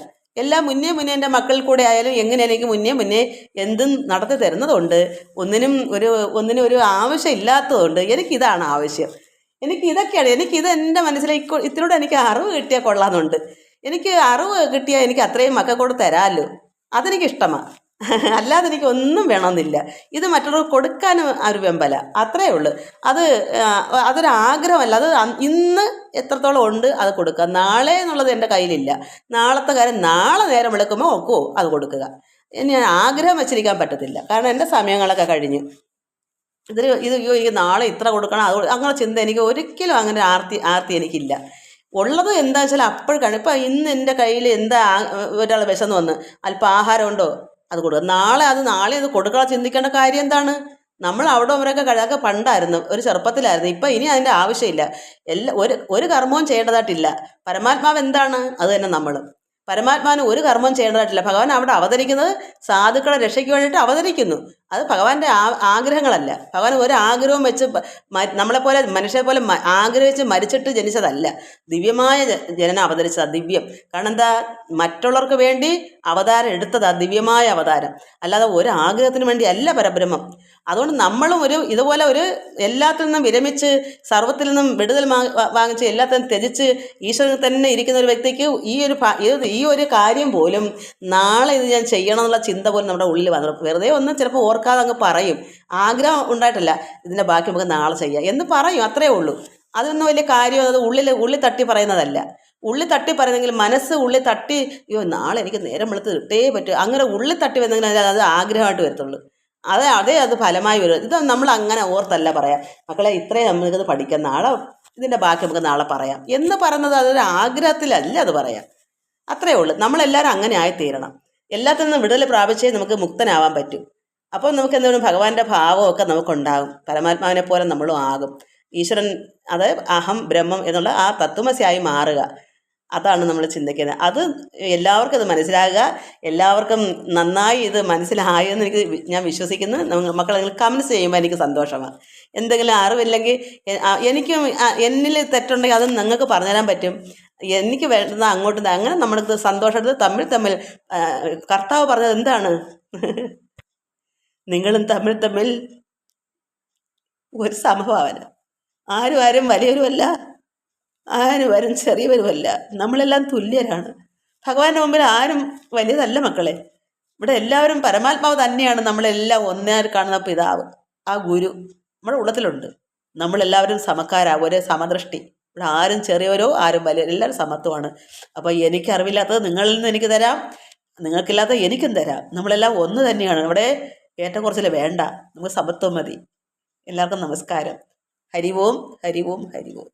എല്ലാം മുന്നേ മുന്നേ എൻ്റെ മക്കളിൽ കൂടെ ആയാലും എങ്ങനെ എനിക്ക് മുന്നേ മുന്നേ എന്തും നടത്തി തരുന്നതുകൊണ്ട് ഒന്നിനും ഒരു ആവശ്യം ഇല്ലാത്തതുകൊണ്ട് എനിക്കിതാണ് ആവശ്യം. ഇതൊക്കെയാണ് എനിക്കിത് എൻ്റെ മനസ്സിലേക്ക് ഇതിലൂടെ എനിക്ക് അറിവ് കിട്ടിയാൽ കൊള്ളാമെന്നുണ്ട്. എനിക്ക് അറിവ് കിട്ടിയാൽ എനിക്ക് അത്രയും മക്കൾക്കൂടെ തരാമല്ലോ, അതെനിക്കിഷ്ടമാണ്. അല്ലാതെ എനിക്ക് ഒന്നും വേണമെന്നില്ല. ഇത് മറ്റുള്ളവർക്ക് കൊടുക്കാനും ഒരു വെമ്പല, അത്രയേ ഉള്ളൂ. അത് അതൊരാഗ്രഹമല്ല. അത് ഇന്ന് എത്രത്തോളം ഉണ്ട് അത് കൊടുക്കുക. നാളെ എന്നുള്ളത് എൻ്റെ കയ്യിലില്ല. നാളത്തെ കാര്യം നാളെ നേരം വിളിക്കുമ്പോൾ അത് കൊടുക്കുക. ഞാൻ ആഗ്രഹം വെച്ചിരിക്കാൻ പറ്റത്തില്ല. കാരണം എൻ്റെ സമയങ്ങളൊക്കെ കഴിഞ്ഞു. എനിക്ക് നാളെ ഇത്ര കൊടുക്കണം, അങ്ങനെ ചിന്ത എനിക്ക് ഒരിക്കലും അങ്ങനെ ആർത്തി എനിക്കില്ല. ഉള്ളത് എന്താ വെച്ചാൽ അപ്പോഴാണ്. ഇപ്പം ഇന്ന് എൻ്റെ കയ്യിൽ എന്താ ഒരാൾ വിശന്ന് വന്ന് അല്പം ആഹാരമുണ്ടോ അത് കൊടുക്കുക. നാളെ അത് കൊടുക്കാൻ ചിന്തിക്കേണ്ട കാര്യം എന്താണ്? നമ്മൾ അവിടെ വരെയൊക്കെ അതൊക്കെ പണ്ടായിരുന്നു, ഒരു ചെറുപ്പത്തിലായിരുന്നു. ഇപ്പം ഇനി അതിൻ്റെ ആവശ്യമില്ല. ഒരു കർമ്മവും ചെയ്യേണ്ടതായിട്ടില്ല. പരമാത്മാവ് എന്താണ്? അത് തന്നെ നമ്മൾ. പരമാത്മാവിന് ഒരു കർമ്മം ചെയ്യേണ്ടതായിട്ടില്ല. ഭഗവാൻ അവിടെ അവതരിക്കുന്നത് സാധുക്കളെ രക്ഷയ്ക്ക് വേണ്ടിയിട്ട് അവതരിക്കുന്നു. അത് ഭഗവാന്റെ ആഗ്രഹങ്ങളല്ല. ഭഗവാൻ ഒരു ആഗ്രഹവും വെച്ച് നമ്മളെപ്പോലെ മനുഷ്യരെ പോലെ ആഗ്രഹിച്ച് മരിച്ചിട്ട് ജനിച്ചതല്ല. ദിവ്യമായ ജനനം അവതരിച്ചതാണ്, ദിവ്യം. കാരണം എന്താ? മറ്റുള്ളവർക്ക് വേണ്ടി അവതാരം എടുത്തതാണ്, ദിവ്യമായ അവതാരം. അല്ലാതെ ഒരു ആഗ്രഹത്തിന് വേണ്ടി അല്ല പരബ്രഹ്മം. അതുകൊണ്ട് നമ്മളും ഇതുപോലെ എല്ലാത്തിൽ നിന്നും വിരമിച്ച് സർവ്വത്തിൽ നിന്നും വിടുതൽ വാങ്ങിച്ച് എല്ലാത്തിനും ത്യജിച്ച് ഈശ്വരൻ തന്നെ ഇരിക്കുന്ന ഒരു വ്യക്തിക്ക് ഈ ഒരു കാര്യം പോലും നാളെ ഇത് ഞാൻ ചെയ്യണം എന്നുള്ള ചിന്ത പോലും നമ്മുടെ ഉള്ളിൽ വന്നു. വെറുതെ ഒന്നും ചിലപ്പോൾ ഓർക്കാതെ അങ്ങ് പറയും. ആഗ്രഹം ഉണ്ടായിട്ടില്ല, ഇതിൻ്റെ ബാക്കി നമുക്ക് നാളെ ചെയ്യാം എന്ന് പറയും, അത്രയേ ഉള്ളൂ. അതൊന്നും വലിയ കാര്യം. അത് ഉള്ളിൽ തട്ടി പറയുന്നതല്ല. ഉള്ളിൽ തട്ടി പറയുന്നെങ്കിൽ മനസ്സ് ഉള്ളിൽ തട്ടി നാളെ എനിക്ക് നേരം വെളുത്ത് കിട്ടേ പറ്റൂ, അങ്ങനെ ഉള്ളിൽ തട്ടി വന്നെങ്കിൽ അത് ആഗ്രഹമായിട്ട് വരത്തുള്ളൂ. അത് ഫലമായി വരും. ഇത് നമ്മൾ അങ്ങനെ ഓർത്തല്ല പറയാം, മക്കളെ ഇത്രയും നമുക്കിത് പഠിക്കാം, നാളെ ഇതിൻ്റെ ബാക്കി നമുക്ക് നാളെ പറയാം എന്ന് പറയുന്നത് അതൊരു ആഗ്രഹത്തിലല്ല അത് പറയാം. അത്രയേ ഉള്ളൂ. നമ്മളെല്ലാവരും അങ്ങനെ ആയിത്തീരണം. എല്ലാത്തിൽ നിന്നും വിടുതൽ പ്രാപിച്ചേ നമുക്ക് മുക്തനാവാൻ പറ്റും. അപ്പോൾ നമുക്ക് എന്തെങ്കിലും ഭഗവാന്റെ ഭാവമൊക്കെ നമുക്കുണ്ടാകും. പരമാത്മാവിനെ പോലെ നമ്മളും ആകും. ഈശ്വരൻ, അതായത് അഹം ബ്രഹ്മം എന്നുള്ള ആ തത്വമസിയായി മാറുക. അതാണ് നമ്മൾ ചിന്തിക്കുന്നത്. അത് എല്ലാവർക്കും ഇത് മനസ്സിലാകുക. എല്ലാവർക്കും നന്നായി ഇത് മനസ്സിലായെന്ന് ഞാൻ വിശ്വസിക്കുന്നു. മക്കൾ നിങ്ങൾ കമൻറ്റ്സ് ചെയ്യുമ്പോൾ എനിക്ക് സന്തോഷമാണ്. എന്തെങ്കിലും അറിവില്ലെങ്കിൽ എനിക്കും എന്നിൽ തെറ്റുണ്ടെങ്കിൽ അത് നിങ്ങൾക്ക് പറഞ്ഞുതരാൻ പറ്റും. എനിക്ക് വേണ്ടുന്ന അങ്ങോട്ട് അങ്ങനെ നമ്മൾക്ക് സന്തോഷമെടുത്ത് തമ്മിൽ കർത്താവ് പറഞ്ഞത് എന്താണ്? നിങ്ങളും തമ്മിൽ ഒരു സമഭാവന. ആരും വലിയവരുമല്ല, ആരും ചെറിയവരുമല്ല. നമ്മളെല്ലാം തുല്യരാണ്. ഭഗവാന്റെ മുമ്പിൽ ആരും വലിയതല്ല മക്കളെ. ഇവിടെ എല്ലാവരും പരമാത്മാവ് തന്നെയാണ്. നമ്മളെല്ലാം ഒന്നേർ കാണുന്ന പിതാവ്, ആ ഗുരു നമ്മുടെ ഉള്ളത്തിലുണ്ട്. നമ്മളെല്ലാവരും സമക്കാരാകും, ഒരേ സമദൃഷ്ടി. ഇവിടെ ആരും ചെറിയവരോ ആരും വലിയ, എല്ലാവരും സമത്വമാണ്. അപ്പോൾ എനിക്ക് അറിവില്ലാത്തത് നിങ്ങളിൽ നിന്ന് എനിക്ക് തരാം, നിങ്ങൾക്കില്ലാത്തത് എനിക്കും തരാം. നമ്മളെല്ലാം ഒന്ന് തന്നെയാണ്. ഇവിടെ ഏറ്റക്കുറച്ചിൽ വേണ്ട, നമുക്ക് സമത്വം മതി. എല്ലാവർക്കും നമസ്കാരം. ഹരി ഓം, ഹരി ഓം, ഹരി ഓം.